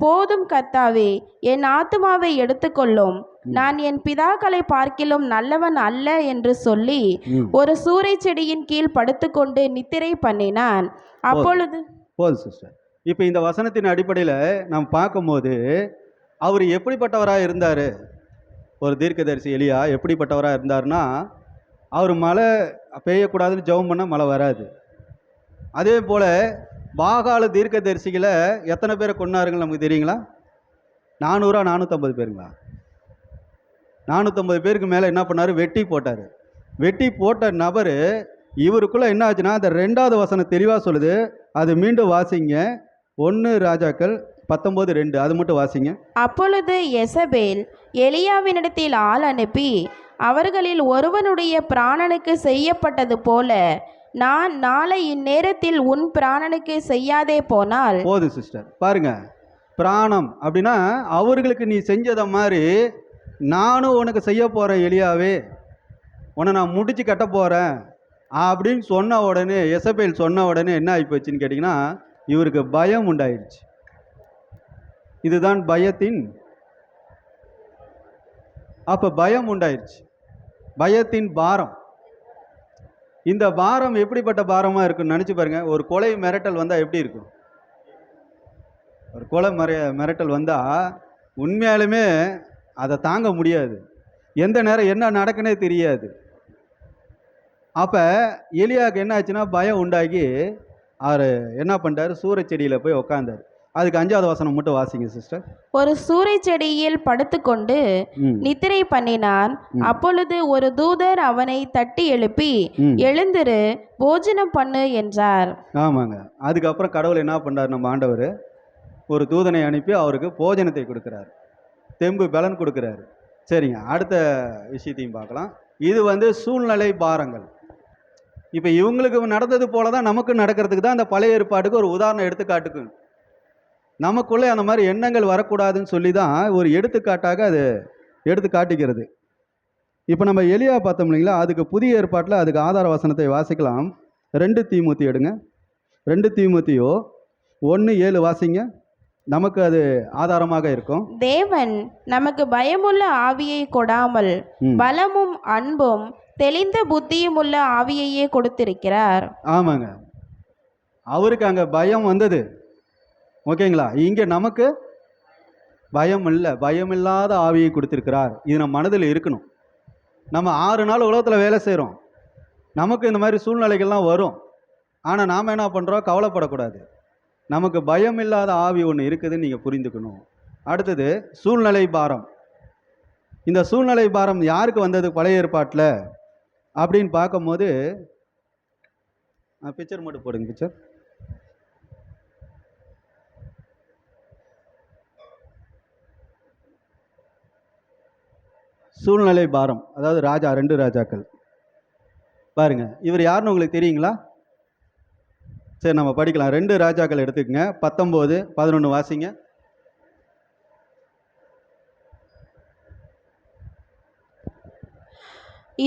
போதும் கர்த்தாவே, என் ஆத்துமாவை எடுத்துக்கொள்ளும், நான் என் பிதாக்களை பார்க்கிலும் நல்லவன் அல்ல என்று சொல்லி ஒரு சூரை செடியின் கீழ் படுத்துக்கொண்டு நித்திரை பண்ணினான். அப்பொழுது சிஸ்டர், இப்போ இந்த வசனத்தின் அடிப்படையில் நாம் பார்க்கும்போது அவர் எப்படிப்பட்டவராக இருந்தார்? ஒரு தீர்க்கதரிசி எலியா எப்படிப்பட்டவராக இருந்தார்னா, அவர் மழை பெய்யக்கூடாதுன்னு ஜெபம் பண்ணால் மழை வராது. அதே போல் பாகால தீர்க்கதரிசிகளை எத்தனை பேரை கொன்னாருங்க நமக்கு தெரியுங்களா? 450 பேருங்களா? 450 பேருக்கு மேலே என்ன பண்ணார்? வெட்டி போட்டார். வெட்டி போட்ட நபர் இவருக்குள்ளே என்ன ஆச்சுன்னா, அந்த 2வது வசனம் தெளிவாக சொல்லுது. அது மீண்டும் வாசிங்க. 1 ராஜாக்கள் 19:2 அது மட்டும் வாசிங்க. அப்பொழுது எசபேல் எலியாவினிடத்தில் ஆள் அனுப்பி அவர்களில் ஒருவனுடைய பிராணனுக்கு செய்யப்பட்டது போல நான் நாளை இந்நேரத்தில் உன் பிராணனுக்கு செய்யாதே போனால். போது சிஸ்டர், பாருங்க, பிராணம் அப்படின்னா அவர்களுக்கு நீ செஞ்சதை மாதிரி நானும் உனக்கு செய்ய போகிறேன் எலியாவே, உன்னை நான் முடிச்சு கட்ட போகிறேன் அப்படின்னு சொன்ன உடனே, எசபேல் சொன்ன உடனே என்ன ஆகிப்போச்சுன்னு கேட்டிங்கன்னா, இவருக்கு பயம் உண்டாயிடுச்சு. இதுதான் பயத்தின், அப்போ பயம் உண்டாயிடுச்சு, பயத்தின் பாரம். இந்த பாரம் எப்படிப்பட்ட பாரமாக இருக்குன்னு நினச்சி பாருங்க. ஒரு கொலை மிரட்டல் வந்தால் எப்படி இருக்கும்? ஒரு கொலை மிரட்டல் வந்தால் உண்மையாலுமே அதை தாங்க முடியாது. எந்த நேரம் என்ன நடக்குன்னே தெரியாது. அப்போ எலியாவுக்கு என்ன ஆச்சுன்னா பயம் உண்டாகி அவர் என்ன பண்ணிட்டார்? சூறைச்செடியில் போய் உக்காந்தார். அதுக்கு 5வது வசனம் மட்டும் வாசிங்க சிஸ்டர். ஒரு சூறை செடியில் படுத்துக்கொண்டு நித்திரை பண்ணினான். அப்பொழுது ஒரு தூதர் அவனை தட்டி எழுப்பி, எழுந்திரு, போஜனம் பண்ணு என்றார். ஆமாங்க. அதுக்கப்புறம் கடவுள் என்ன பண்ணார்? நம்ம ஆண்டவர் ஒரு தூதனை அனுப்பி அவருக்கு போஜனத்தை கொடுக்குறாரு, தெம்பு பலன் கொடுக்குறாரு. சரிங்க, அடுத்த விஷயத்தையும் பார்க்கலாம். இது சூழ்நிலை பாரங்கள். இப்போ இவங்களுக்கு நடந்தது போல தான் நமக்கு நடக்கிறதுக்கு தான் அந்த பழைய ஏற்பாட்டுக்கு ஒரு உதாரணம் எடுத்துக்காட்டுக்கு நமக்குள்ளே அந்த மாதிரி எண்ணங்கள் வரக்கூடாதுன்னு சொல்லி தான் ஒரு எடுத்துக்காட்டாக அது எடுத்து காட்டிக்கிறது. இப்போ நம்ம எலியா பார்த்தோம் இல்லைங்களா, அதுக்கு புதிய ஏற்பாட்டில் அதுக்கு ஆதார வசனத்தை வாசிக்கலாம். 2 தீமோத்தி எடுங்க. 2 தீமோத்தியோ 1:7 வாசிங்க. நமக்கு அது ஆதாரமாக இருக்கும். தேவன் நமக்கு பயமுள்ள ஆவியை கொடாமல் பலமும் அன்பும் தெளிந்த புத்தியும் உள்ள ஆவியையே கொடுத்திருக்கிறார். ஆமாங்க, அவருக்கு அங்கே பயம் வந்தது. ஓகேங்களா? இங்கே நமக்கு பயம் இல்லை, பயமில்லாத ஆவியை கொடுத்திருக்கிறார். இது நம்ம மனதில் இருக்கணும். நம்ம 6 நாள் உலகத்தில் வேலை செய்கிறோம், நமக்கு இந்த மாதிரி சூழ்நிலைகள்லாம் வரும். ஆனால் நாம் என்ன பண்ணுறோம்? கவலைப்படக்கூடாது. நமக்கு பயம் இல்லாத ஆவி ஒன்று இருக்குதுன்னு நீங்கள் புரிந்துக்கணும். அடுத்தது சூழ்நிலை பாரம். இந்த சூழ்நிலை பாரம் யாருக்கு வந்தது பழைய ஏற்பாட்டில் அப்படின்னு பார்க்கும்போது, பிக்சர் மட்டும் போடுங்க. பிக்சர் சூழ்நிலை பாரம், அதாவது 2 ராஜாக்கள் பாருங்க. இவர் யாருன்னு உங்களுக்கு தெரியுங்களா? சரி, நம்ம படிக்கலாம். 2 ராஜாக்கள் எடுத்துக்கங்க. 19:11 வாசிங்க.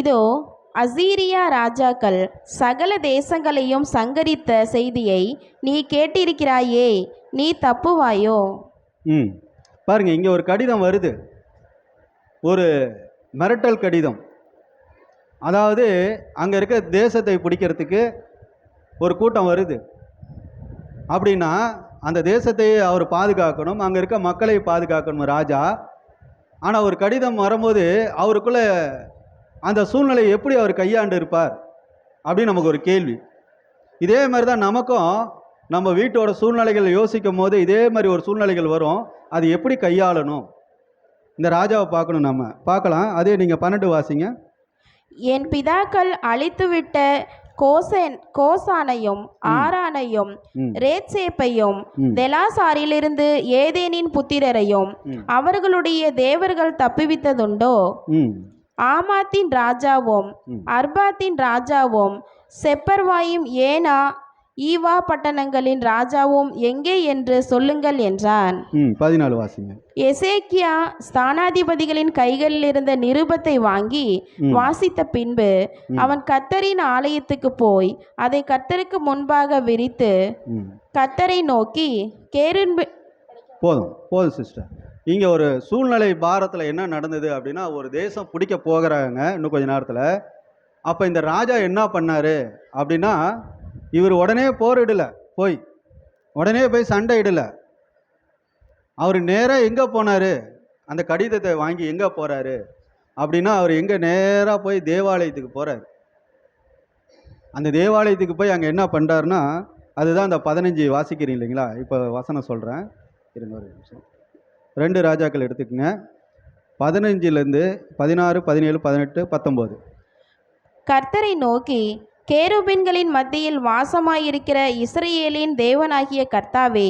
இதோ அசீரியா ராஜாக்கள் சகல தேசங்களையும் சங்கரித்த செய்தியை நீ கேட்டிருக்கிறாயே, நீ தப்புவாயோ? பாருங்க, இங்க ஒரு கடிதம் வருது, ஒரு மிரட்டல் கடிதம். அதாவது அங்கே இருக்க தேசத்தை பிடிக்கிறதுக்கு ஒரு கூட்டம் வருது. அப்படின்னா அந்த தேசத்தையே அவர் பாதுகாக்கணும், அங்கே இருக்க மக்களை பாதுகாக்கணும் ராஜா. ஆனால் ஒரு கடிதம் வரும்போது அவருக்குள்ள அந்த சூழ்நிலையை எப்படி அவர் கையாண்டு இருப்பார் அப்படின்னு நமக்கு ஒரு கேள்வி. இதே மாதிரி தான் நமக்கும் நம்ம வீட்டோட சூழ்நிலைகள் யோசிக்கும் போது இதே மாதிரி ஒரு சூழ்நிலைகள் வரும். அது எப்படி கையாளணும், இந்த ராஜாவை பார்க்கணும். நம்ம பார்க்கலாம். அதே நீங்கள் 12 வாசிங்க. என் பிதாக்கள் அழித்துவிட்ட கோசானையும் ஆரானையும் ரேத்சேப்பையும் தெலாசாரிலிருந்து ஏதேனின் புத்திரரையும் அவர்களுடைய தேவர்கள் தப்புவித்ததுண்டோ? ஆமாத்தின் ராஜாவும் அர்பாத்தின் ராஜாவும் செப்பர்வாயும் ஏனா ஈவா பட்டணங்களின் ராஜாவும் எங்கே என்று சொல்லுங்கள் என்றான். 14 வாசிங்க. எசேக்கியா ஸ்தானாதிபதிகளின் கைகளில் இருந்த நிருபத்தை வாங்கி வாசித்த பின்பு அவன் கர்த்தரின் ஆலயத்துக்கு போய் அதை கர்த்தருக்கு முன்பாக விரித்து கர்த்தரை நோக்கி போதும் சிஸ்டர். இங்கே ஒரு சூழ்நிலை பாரத்தில் என்ன நடந்தது அப்படின்னா, ஒரு தேசம் பிடிக்க போகிறாங்க இன்னும் கொஞ்ச நேரத்தில். அப்போ இந்த ராஜா என்ன பண்ணார் அப்படின்னா, இவர் உடனே போரிடலை, உடனே போய் சண்டை இடலை. அவர் நேராக எங்கே போனார், அந்த கடிதத்தை வாங்கி எங்கே போகிறாரு அப்படின்னா, அவர் எங்கே நேராக போய் தேவாலயத்துக்கு போகிறார். அந்த தேவாலயத்துக்கு போய் அங்கே என்ன பண்ணுறாருன்னா, அதுதான் அந்த 15 வாசிக்கிறீங்க இல்லைங்களா? இப்போ வசனம் சொல்கிறேன், இருங்க ஒரு நிமிஷம். 2 ராஜாக்கள் எடுத்துக்கங்க. 15லேருந்து 16, 17, 18, 19. கர்த்தரை நோக்கி, கேருபீன்களின் மத்தியில் வாசமாயிருக்கிற இஸ்ரவேலின் தேவனாகிய கர்த்தாவே,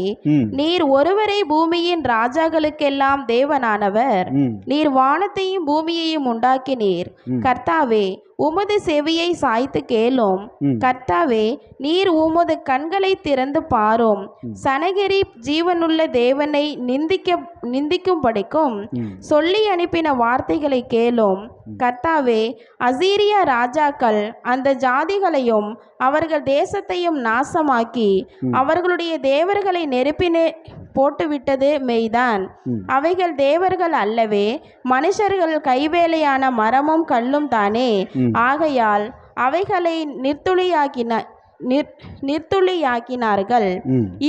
நீர் ஒருவரே பூமியின் ராஜாக்களுக்கெல்லாம் தேவனானவர். நீர் வானத்தையும் பூமியையும் உண்டாக்கினீர். கர்த்தாவே, உமது செவியை சாய்த்து கேளும். கர்த்தாவே, நீர் உமது கண்களை திறந்து பாரும். சனகெரிப் ஜீவனுள்ள தேவனை நிந்திக்கும்படிக்கும் சொல்லி அனுப்பின வார்த்தைகளை கேளும். கர்த்தாவே, அசீரியா ராஜாக்கள் அந்த ஜாதிகளையும் அவர்கள் தேசத்தையும் நாசமாக்கி அவர்களுடைய தேவர்களை நெருப்பினே போட்டுவிட்டது மெய்தான். அவைகள் தேவர்கள் அல்லவே, மனுஷர்கள் கைவேலையான மரமும் கல்லும் தானே. ஆகையால் அவைகளை நிர்த்துளியாக்கினார்கள்.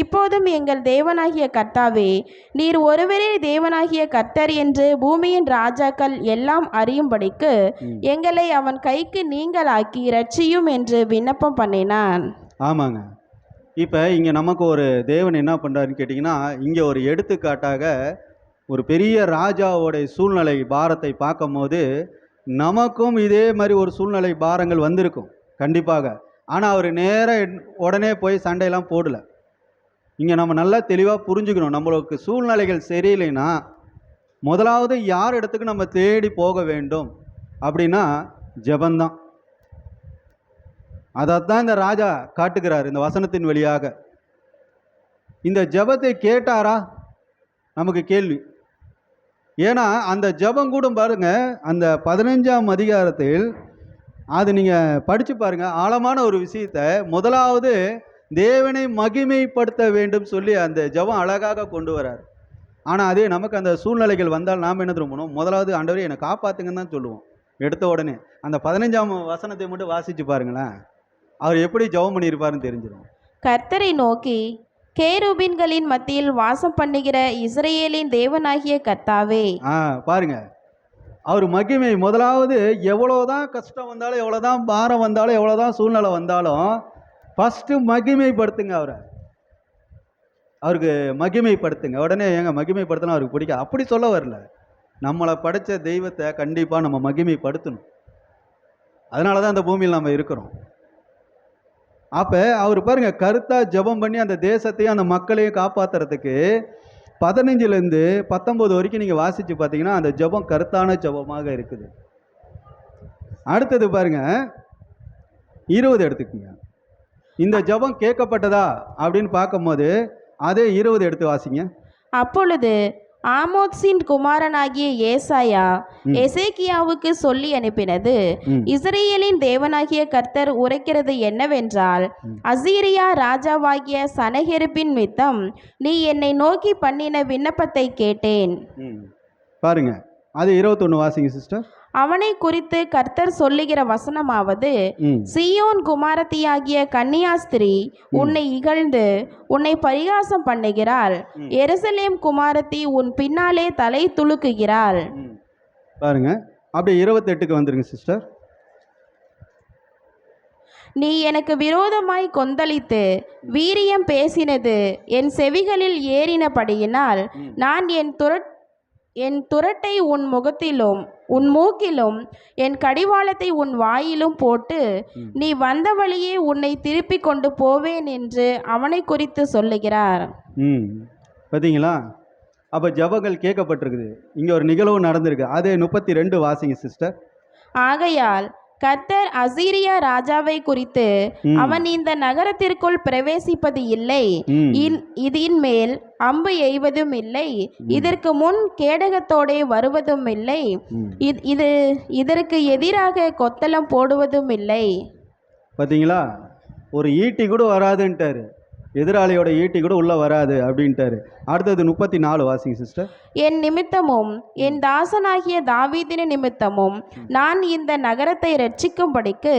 இப்போதும் எங்கள் தேவனாகிய கர்த்தாவே, நீர் ஒருவரே தேவனாகிய கர்த்தர் என்று பூமியின் ராஜாக்கள் எல்லாம் அறியும்படிக்கு எங்களை அவன் கைக்கு நீங்களாக்கி ரட்சியும் என்று விண்ணப்பம் பண்ணினான். ஆமாங்க. இப்போ இங்கே நமக்கு ஒரு தேவன் என்ன பண்ணுறாருன்னு கேட்டிங்கன்னா, இங்கே ஒரு எடுத்துக்காட்டாக ஒரு பெரிய ராஜாவோடைய சூழ்நிலை பாரத்தை பார்க்கும் போது நமக்கும் இதே மாதிரி ஒரு சூழ்நிலை பாரங்கள் வந்திருக்கும் கண்டிப்பாக. ஆனால் அவர் நேராக உடனே போய் சண்டையெல்லாம் போடலை. இங்கே நம்ம நல்லா தெளிவாக புரிஞ்சுக்கணும், நம்மளுக்கு சூழ்நிலைகள் சரியில்லைன்னா முதலாவது யார் இடத்துக்கு நம்ம தேடி போக வேண்டும் அப்படின்னா ஜெபந்தான். அதைத்தான் இந்த ராஜா காட்டுகிறார் இந்த வசனத்தின் வழியாக. இந்த ஜெபத்தை கேட்டாரா நமக்கு கேள்வி. ஏன்னா அந்த ஜெபம் கூட பாருங்க, அந்த 15ஆம் அதிகாரத்தில் அது நீங்கள் படித்து பாருங்க, ஆழமான ஒரு விஷயத்தை முதலாவது தேவனை மகிமைப்படுத்த வேண்டும் சொல்லி அந்த ஜெபம் அழகாக கொண்டு வரார். ஆனால் அதே நமக்கு அந்த சூழ்நிலைகள் வந்தால் நாம் என்ன திரும்பணும், முதலாவது ஆண்டவரே என்னை காப்பாற்றுங்கன்னு தான் சொல்லுவோம். எடுத்த உடனே அந்த 15ஆம் வசனத்தை மட்டும் வாசித்து பாருங்களேன், அவர் எப்படி ஜெபம் பண்ணியிருப்பாருன்னு தெரிஞ்சிடும். கர்த்தரை நோக்கி, கேருபீன்களின் மத்தியில் வாசம் பண்ணுகிற இஸ்ரவேலின் தேவனாகிய கர்த்தாவே. பாருங்க, அவர் மகிமை முதலாவது எவ்வளோதான் கஷ்டம் வந்தாலும், எவ்வளோதான் பாரம் வந்தாலும், எவ்வளோதான் சூழ்நிலை வந்தாலும் ஃபஸ்ட்டு மகிமைப்படுத்துங்க அவருக்கு மகிமைப்படுத்துங்க. உடனே ஏங்க மகிமைப்படுத்தினா அவருக்கு பிடிக்காது அப்படி சொல்ல வரல. நம்மளை படைத்த தெய்வத்தை கண்டிப்பாக நம்ம மகிமைப்படுத்தணும். அதனால தான் அந்த பூமியில் நம்ம இருக்கிறோம். அப்போ அவர் பாருங்க, கருத்தாக ஜெபம் பண்ணி அந்த தேசத்தையும் அந்த மக்களையும் காப்பாற்றுறதுக்கு 15லேருந்து 19 வரைக்கும் நீங்கள் வாசித்து பார்த்தீங்கன்னா அந்த ஜெபம் கருத்தான ஜெபமாக இருக்குது. அடுத்தது பாருங்க, 20 எடுத்துக்கோங்க. இந்த ஜெபம் கேட்கப்பட்டதா அப்படின்னு பார்க்கும்போது அதே 20 எடுத்து வாசிங்க. அப்பொழுது ஆமோத்சின் குமாரனாகிய ஏசாயா எசேக்கியாவுக்கு சொல்லி அனுப்பினது, இஸ்ரவேலின் தேவனாகிய கர்த்தர் உரைக்கிறது என்னவென்றால், அசீரியா ராஜாவாகிய சனகெரிப்பின் மித்தம் நீ என்னை நோக்கி பண்ணின விண்ணப்பத்தை கேட்டேன். பாருங்க, அது 21 வாசிங்க சிஸ்டர். அவனை குறித்து கர்த்தர் சொல்லுகிற வசனமாவது, சீயோன் குமாரத்தியாகிய கன்னியாஸ்திரி உன்னை இகழ்ந்து உன்னை பரிகாசம் பண்ணுகிறாள். எருசலேம் குமாரத்தி உன் பின்னாலே தலை துலுக்குகிறாள். பாருங்க, அப்படியே 28க்கு வந்துருங்க சிஸ்டர். நீ எனக்கு விரோதமாய் கொந்தளித்து வீரியம் பேசினது என் செவிகளில் ஏறினபடியினால் நான் என் துரட்டை உன் முகத்திலும் உன் மூக்கிலும் என் கடிவாளத்தை உன் வாயிலும் போட்டு நீ வந்த வழியே உன்னை திருப்பி கொண்டு போவேன் என்று அவனை குறித்து சொல்லுகிறார். பார்த்தீங்களா? அப்போ ஜபங்கள் கேட்கப்பட்டிருக்குது. இங்கே ஒரு நிகழ்வு நடந்திருக்கு. அதே 32 வாசிங்க சிஸ்டர். ஆகையால் கர்த்தர் அசீரியா ராஜாவை குறித்து, அவன் இந்த நகரத்திற்குள் பிரவேசிப்பது இல்லை, இதன் மேல் அம்பு எய்வதும் இல்லை, இதற்கு முன் கேடகத்தோடே வருவதும் இல்லை, இதற்கு எதிராக கொத்தளம் போடுவதும் இல்லை. பார்த்தீங்களா? ஒரு ஈட்டி கூட வராதுன்ட்டாரு. எதிராளியோட ஈட்டி கூட உள்ள வராது அப்படின்ட்டாரு. அடுத்தது 34 வாசிங்க சிஸ்டர். என் நிமித்தமும் என் தாசனாகிய தாவீதின் நிமித்தமும் நான் இந்த நகரத்தை ரட்சிக்கும்படிக்கு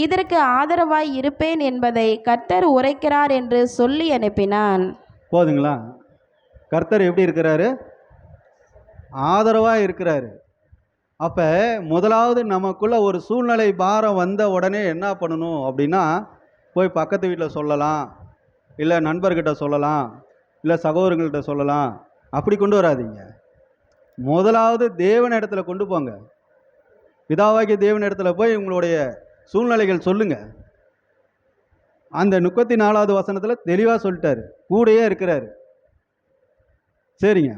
இதற்கு ஆதரவாய் இருப்பேன் என்பதை கர்த்தர் உரைக்கிறார் என்று சொல்லி அனுப்பினான். போதுங்களா? கர்த்தர் எப்படி இருக்கிறாரு? ஆதரவாக இருக்கிறாரு. அப்போ முதலாவது நமக்குள்ள ஒரு சூழ்நிலை பாரம் வந்த உடனே என்ன பண்ணணும் அப்படின்னா, போய் பக்கத்து வீட்டில் சொல்லலாம், இல்லை நண்பர்கிட்ட சொல்லலாம், இல்லை சகோதரங்கள்கிட்ட சொல்லலாம். அப்படி கொண்டு வராதிங்க. முதலாவது தேவன் இடத்துல கொண்டு போங்க. பிதாவாகிய தேவன் இடத்துல போய் உங்களுடைய சூழ்நிலைகள் சொல்லுங்க. அந்த 34வது வசனத்தில் தெளிவாக சொல்லிட்டாரு, கூடயே இருக்கிறாரு. சரிங்க,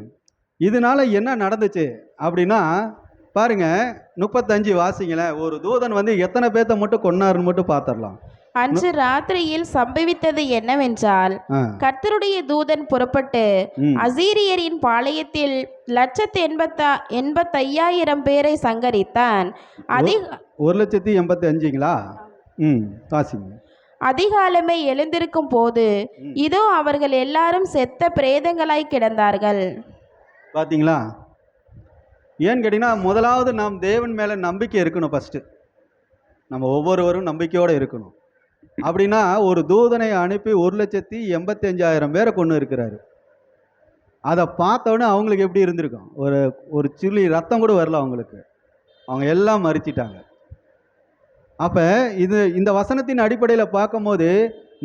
இதனால என்ன நடந்துச்சு அப்படின்னா பாருங்க, 35 வாசிங்களேன். ஒரு தூதன் வந்து எத்தனை பேர்த்த மட்டும் கொன்னாருன்னு மட்டும் பார்த்துடலாம். அன்று ராத்திரியில் சம்பவித்தது என்னவென்றால், கர்த்தருடைய தூதன் புறப்பட்டு அசீரியரின் பாளையத்தில் 1,85,000 பேரை சங்கரித்தான். 1,85,000ங்களா? வாசிங்க. அதிகாலமே எழுந்திருக்கும் போது இதோ அவர்கள் எல்லாரும் செத்த பிரேதங்களாய் கிடந்தார்கள். பார்த்தீங்களா? ஏன்னு கேட்டிங்கன்னா, முதலாவது நாம் தேவன் மேலே நம்பிக்கை இருக்கணும். ஃபஸ்ட்டு நம்ம ஒவ்வொருவரும் நம்பிக்கையோடு இருக்கணும். அப்படின்னா ஒரு தூதனை அனுப்பி 1,85,000 பேரை கொண்டு இருக்கிறாரு. அதை பார்த்தோன்னே அவங்களுக்கு எப்படி இருந்திருக்கும்? ஒரு சில்லி ரத்தம் கூட வரல அவங்களுக்கு. அவங்க எல்லாம் மறிச்சிட்டாங்க. அப்போ இந்த வசனத்தின் அடிப்படையில் பார்க்கும்போது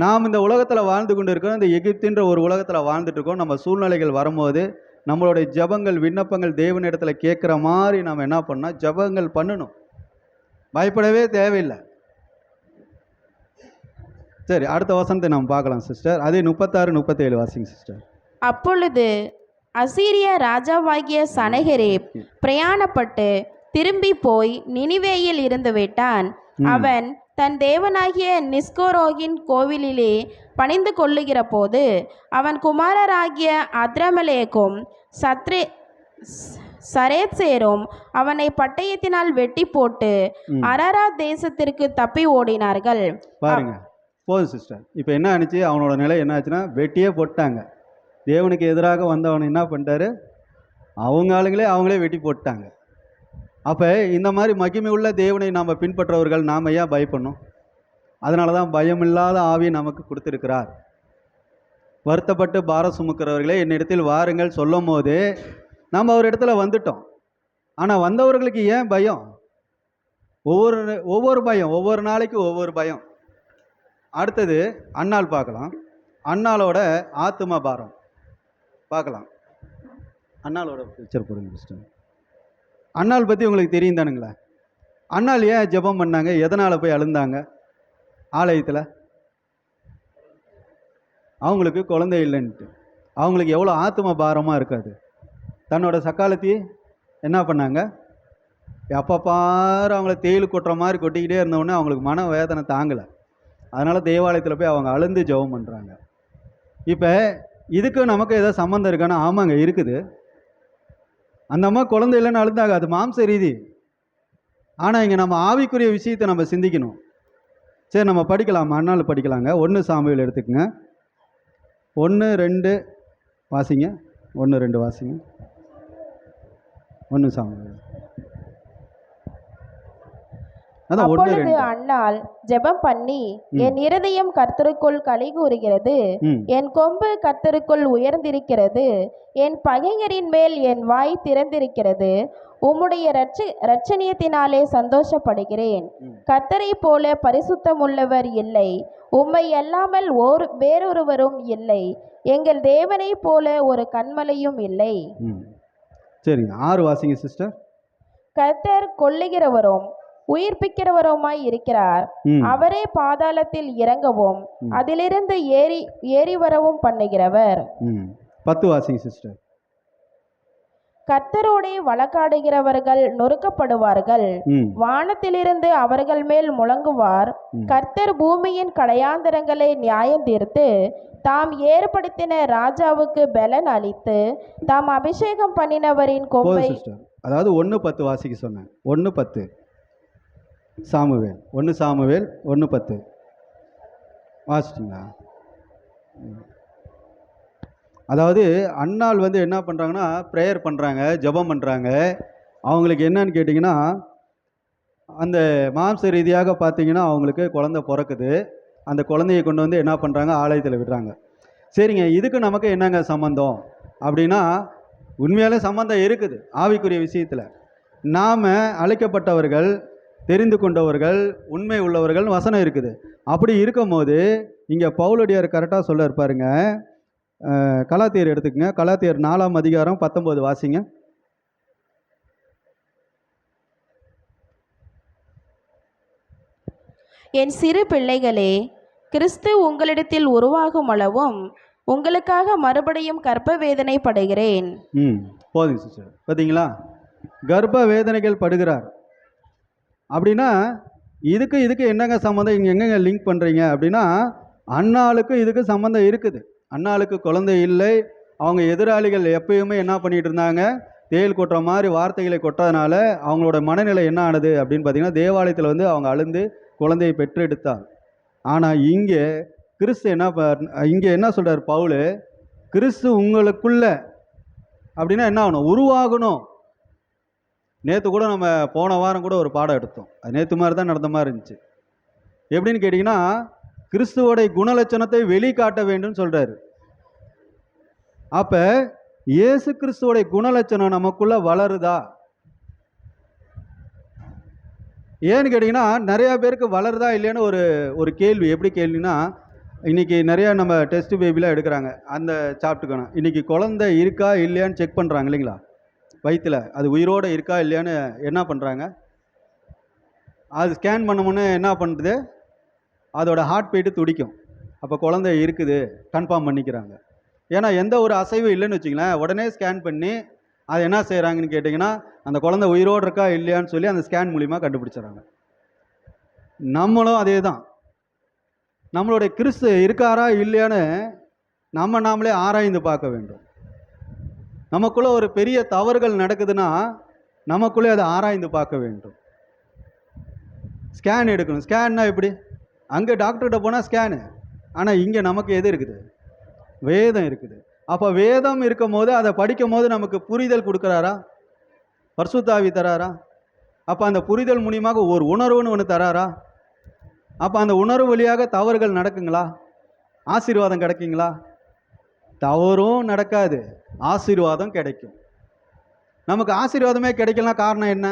நாம் இந்த உலகத்தில் வாழ்ந்து கொண்டு இருக்கோம். இந்த எகிப்தின்ற ஒரு உலகத்தில் வாழ்ந்துட்டுருக்கோம். நம்ம சூழ்நிலைகள் வரும்போது நம்மளுடைய ஜபங்கள் விண்ணப்பங்கள் தேவனிடத்தில் கேட்குற மாதிரி நாம் என்ன பண்ணால் ஜபங்கள் பண்ணணும். பயப்படவே தேவையில்லை. சரி, அடுத்த வசனத்தை நாம் பார்க்கலாம் சிஸ்டர். அதே 36, 37 வாசிங்க சிஸ்டர். அப்பொழுது அசீரியா ராஜாவாகிய சனகெரேப் பிரயாணப்பட்டு திரும்பி போய் நினிவேயில் இருந்து விட்டான். அவன் தன் தேவனாகிய நிஸ்கோரோகின் கோவிலிலே பணிந்து கொள்ளுகிற போது அவன் குமாரராகிய அத்ரமலேக்கும் சரேத்சேரும் அவனை பட்டயத்தினால் வெட்டி போட்டு அரரா தேசத்திற்கு தப்பி ஓடினார்கள். பாருங்க, போதும் சிஸ்டர். இப்போ என்ன ஆனிச்சு? அவனோட நிலை என்ன ஆச்சுன்னா, வெட்டியே போட்டாங்க. தேவனுக்கு எதிராக வந்தவன் என்ன பண்ணிட்டாரு? அவங்க ஆளுங்களே அவங்களே வெட்டி போட்டாங்க. அப்போ இந்த மாதிரி மகிமை உள்ள தேவனை நாம் பின்பற்றவர்கள் நாம் ஏன் பயப்படணும்? அதனால தான் பயமில்லாத ஆவியை நமக்கு கொடுத்துருக்கிறார். வருத்தப்பட்டு பாரம் சுமக்கிறவர்களே என்னிடத்தில் வாருங்கள் சொல்லும் போது நாம் ஒரு இடத்துல வந்துட்டோம். ஆனால் வந்தவர்களுக்கு ஏன் பயம்? ஒவ்வொரு பயம், ஒவ்வொரு நாளைக்கு ஒவ்வொரு பயம். அடுத்தது அன்னாள் பார்க்கலாம். அன்னாளோட ஆத்தும பாரம் பார்க்கலாம். அன்னாளோட பிக்சர் போடுங்க சிஸ்டர். அன்னாள் பற்றி உங்களுக்கு தெரியும் தானுங்களா? அன்னாள் ஏன் ஜெபம் பண்ணாங்க? எதனால் போய் அழுந்தாங்க ஆலயத்தில்? அவங்களுக்கு குழந்தை இல்லைன்ட்டு. அவங்களுக்கு எவ்வளோ ஆத்தும பாரமாக இருக்காது. தன்னோட சக்காலத்தையே என்ன பண்ணாங்க? எப்போ பாரு அவங்கள தேயில் கொட்டுற மாதிரி கொட்டிக்கிட்டே இருந்தவுடனே அவங்களுக்கு மன வேதனை தாங்கலை. அதனால் தேவாலயத்தில் போய் அவங்க அழுந்து ஜெபம் பண்ணுறாங்க. இப்போ இதுக்கு நமக்கு ஏதோ சம்மந்தம் இருக்கானா? ஆமாங்க, இருக்குது. அந்த அம்மா குழந்தை இல்லைன்னு அழுந்தாங்க, அது மாம்ச ரீதி. ஆனால் இங்கே நம்ம ஆவிக்குரிய விஷயத்தை நம்ம சிந்திக்கணும். சரி, நம்ம படிக்கலாம். அன்னாள் படிக்கலாங்க. 1 சாமுவேல் எடுத்துக்கங்க. 1-2 வாசிங்க. 1-2 வாசிங்க. 1 சாமுவேல். அதான் 1 அப்பொழுது 2. அன்னாள் ஜெபம் பண்ணி, என் இருதயம் கர்த்தருக்குள் களி கூறுகிறது, ம் என் கொம்பு கர்த்தருக்குள் உயர்ந்திருக்கிறது, என் பகைஞரின் மேல் என் வாய் திறந்திருக்கிறது, உம்முடைய இரட்சணியத்தினாலே சந்தோஷப்படுகிறேன். கர்த்தரை போல பரிசுத்தமுள்ளவர் இல்லை, உம்மை அல்லாமல் வேறொருவரும் இல்லை, எங்கள் தேவனைப் போல ஒரு கன்மலையும் இல்லை. ம் சரிங்க. 6 வாசிங்க சிஸ்டர். கர்த்தர் கொல்லுகிறவரும் உயிர்ப்பிக்கிறவருமாய் இருக்கிறார். ம் அவரே பாதாளத்தில் இறங்கவும் அதிலிருந்து ஏறி வரவும் பண்ணுகிறவர். 10 வாசிங்க சிஸ்டர். கர்த்தரோடே வழக்காடுகிறவர்கள் நொறுக்கப்படுவார்கள், வானத்திலிருந்து அவர்கள் மேல் முழங்குவார். கர்த்தர் பூமியின் கடையாந்தரங்களை நியாயம் தீர்த்து தாம் ஏற்படுத்தின ராஜாவுக்கு பலன் அளித்து தாம் அபிஷேகம் பண்ணினவரின் கொம்பை. அதாவது 1:10 வாசிக்க சொன்னேன். 1:10 சாமுவேல் 1 சாமுவேல் 1:10 வாசிச்சிங்களா? அதாவது அன்னாள் வந்து என்ன பண்ணுறாங்கன்னா ப்ரேயர் பண்ணுறாங்க, ஜெபம் பண்ணுறாங்க. அவங்களுக்கு என்னன்னு கேட்டிங்கன்னா, அந்த மாம்ச ரீதியாக பார்த்தீங்கன்னா அவங்களுக்கு குழந்தை பிறக்குது. அந்த குழந்தையை கொண்டு வந்து என்ன பண்ணுறாங்க, ஆலயத்தில் விடுறாங்க. சரிங்க, இதுக்கு நமக்கு என்னங்க சம்மந்தம் அப்படின்னா, உண்மையாலே சம்மந்தம் இருக்குது ஆவிக்குரிய விஷயத்தில். நாம் அழைக்கப்பட்டவர்கள், தெரிந்து கொண்டவர்கள், உண்மை உள்ளவர்கள் வசனம் இருக்குது. அப்படி இருக்கும்போது இங்கே பவுலடியார் கரெக்டாக சொல்ல இருப்பாருங்க. கலாத்தியர் எடுத்துக்கங்க. கலாத்தியர் 4ஆம் அதிகாரம் 19 வாசிங்க. என் சிறு பிள்ளைகளே, கிறிஸ்து உங்களிடத்தில் உருவாகும் அளவும் உங்களுக்காக மறுபடியும் கர்ப்ப வேதனை படுகிறேன். போதுங்க சிஸ்டர். பார்த்தீங்களா, கர்ப்ப வேதனைகள் படுகிறார் அப்படின்னா இதுக்கு என்னங்க சம்மந்தம்? இங்கே எங்கெங்க லிங்க் பண்ணுறீங்க அப்படின்னா, அன்னாளுக்கு இதுக்கு சம்மந்தம் இருக்குது. அன்னாளுக்கு குழந்தை இல்லை. அவங்க எதிராளிகள் எப்பயுமே என்ன பண்ணிகிட்டு இருந்தாங்க, தேல் கொட்டுற மாதிரி வார்த்தைகளை கொட்டதுனால அவங்களோட மனநிலை என்ன ஆனது அப்படின்னு பார்த்தீங்கன்னா, தேவாலயத்தில் வந்து அவங்க அழுந்து குழந்தையை பெற்றெடுத்தார். ஆனால் இங்கே கிறிஸ்து இங்கே என்ன சொல்கிறார் பவுல், கிறிஸ்து உங்களுக்குள்ள அப்படின்னா என்ன ஆகணும், உருவாகணும். நேற்று கூட நம்ம போன வாரம் கூட ஒரு பாடம் எடுத்தோம். அது நேற்று மாதிரி தான் நடந்த மாதிரி இருந்துச்சு. எப்படின்னு கேட்டிங்கன்னா, கிறிஸ்துவோடைய குணலட்சணத்தை வெளிக்காட்ட வேண்டும் சொல்கிறாரு. அப்போ இயேசு கிறிஸ்துவோடைய குணலட்சணம் நமக்குள்ளே வளருதா? ஏன்னு கேட்டிங்கன்னா, நிறையா பேருக்கு வளருதா இல்லைன்னு ஒரு கேள்வி. எப்படி கேள்வினா, இன்றைக்கி நிறையா நம்ம டெஸ்ட் பேபிலாம் எடுக்கிறாங்க. அந்த சாப்பிட்டுக்கணும், இன்றைக்கி குழந்தை இருக்கா இல்லையான்னு செக் பண்ணுறாங்க இல்லைங்களா, வயிற்றில் அது உயிரோடு இருக்கா இல்லையான்னு என்ன பண்ணுறாங்க, அது ஸ்கேன் பண்ணமுன்னு என்ன பண்ணுறது, அதோட ஹார்ட் பீட்டு துடிக்கும். அப்போ குழந்தை இருக்குது கன்ஃபார்ம் பண்ணிக்கிறாங்க. ஏன்னா எந்த ஒரு அசைவும் இல்லைன்னு வச்சுங்களேன், உடனே ஸ்கேன் பண்ணி அது என்ன செய்கிறாங்கன்னு கேட்டிங்கன்னா, அந்த குழந்தை உயிரோடு இருக்கா இல்லையான்னு சொல்லி அந்த ஸ்கேன் மூலிமா கண்டுபிடிச்சிடறாங்க. நம்மளும் அதே தான். நம்மளுடைய கிறிஸ்து இருக்காரா இல்லையான்னு நாமளே ஆராய்ந்து பார்க்க வேண்டும். நமக்குள்ளே ஒரு பெரிய தவறுகள் நடக்குதுன்னா நமக்குள்ளே அதை ஆராய்ந்து பார்க்க வேண்டும். ஸ்கேன் எடுக்கணும். ஸ்கேன்னா எப்படி? அங்கே டாக்டர்கிட்ட போனால் ஸ்கேனு, ஆனால் இங்கே நமக்கு எது இருக்குது, வேதம் இருக்குது. அப்போ வேதம் இருக்கும் போது அதை படிக்கும் போது நமக்கு புரிதல் கொடுக்குறாரா, பரிசுத்த ஆவி தராரா? அப்போ அந்த புரிதல் மூலியமாக ஒரு உணர்வுன்னு ஒன்று தராரா? அப்போ அந்த உணர்வு வழியாக தவறுகள் நடக்குங்களா, ஆசீர்வாதம் கிடைக்குங்களா? தவறும் நடக்காது, ஆசீர்வாதம் கிடைக்கும். நமக்கு ஆசீர்வாதமே கிடைக்கலாம். காரணம் என்ன?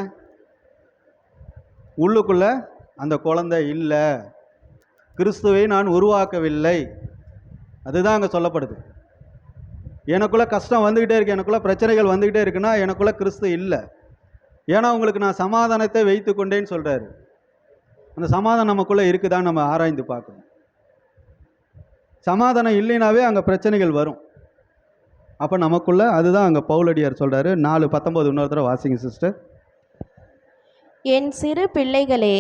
உள்ளுக்குள்ள அந்த குழந்தை இல்லை, கிறிஸ்துவை நான் உருவாக்கவில்லை. அதுதான் அங்கே சொல்லப்படுது. எனக்குள்ளே கஷ்டம் வந்துக்கிட்டே இருக்கு, எனக்குள்ளே பிரச்சனைகள் வந்துக்கிட்டே இருக்குன்னா எனக்குள்ளே கிறிஸ்து இல்லை. ஏன்னா உங்களுக்கு நான் சமாதானத்தை வைத்து கொண்டேன்னு சொல்கிறாரு. அந்த சமாதானம் நமக்குள்ளே இருக்குதான்னு நம்ம ஆராய்ந்து பார்க்கணும். சமாதானம் இல்லைனாவே அங்கே பிரச்சனைகள் வரும். அப்போ நமக்குள்ளே அதுதான் அங்கே பவுலடியார் சொல்கிறாரு. 4:19 இன்னொரு தடவை வாசிங்க சிஸ்டர். என் சிறு பிள்ளைகளே,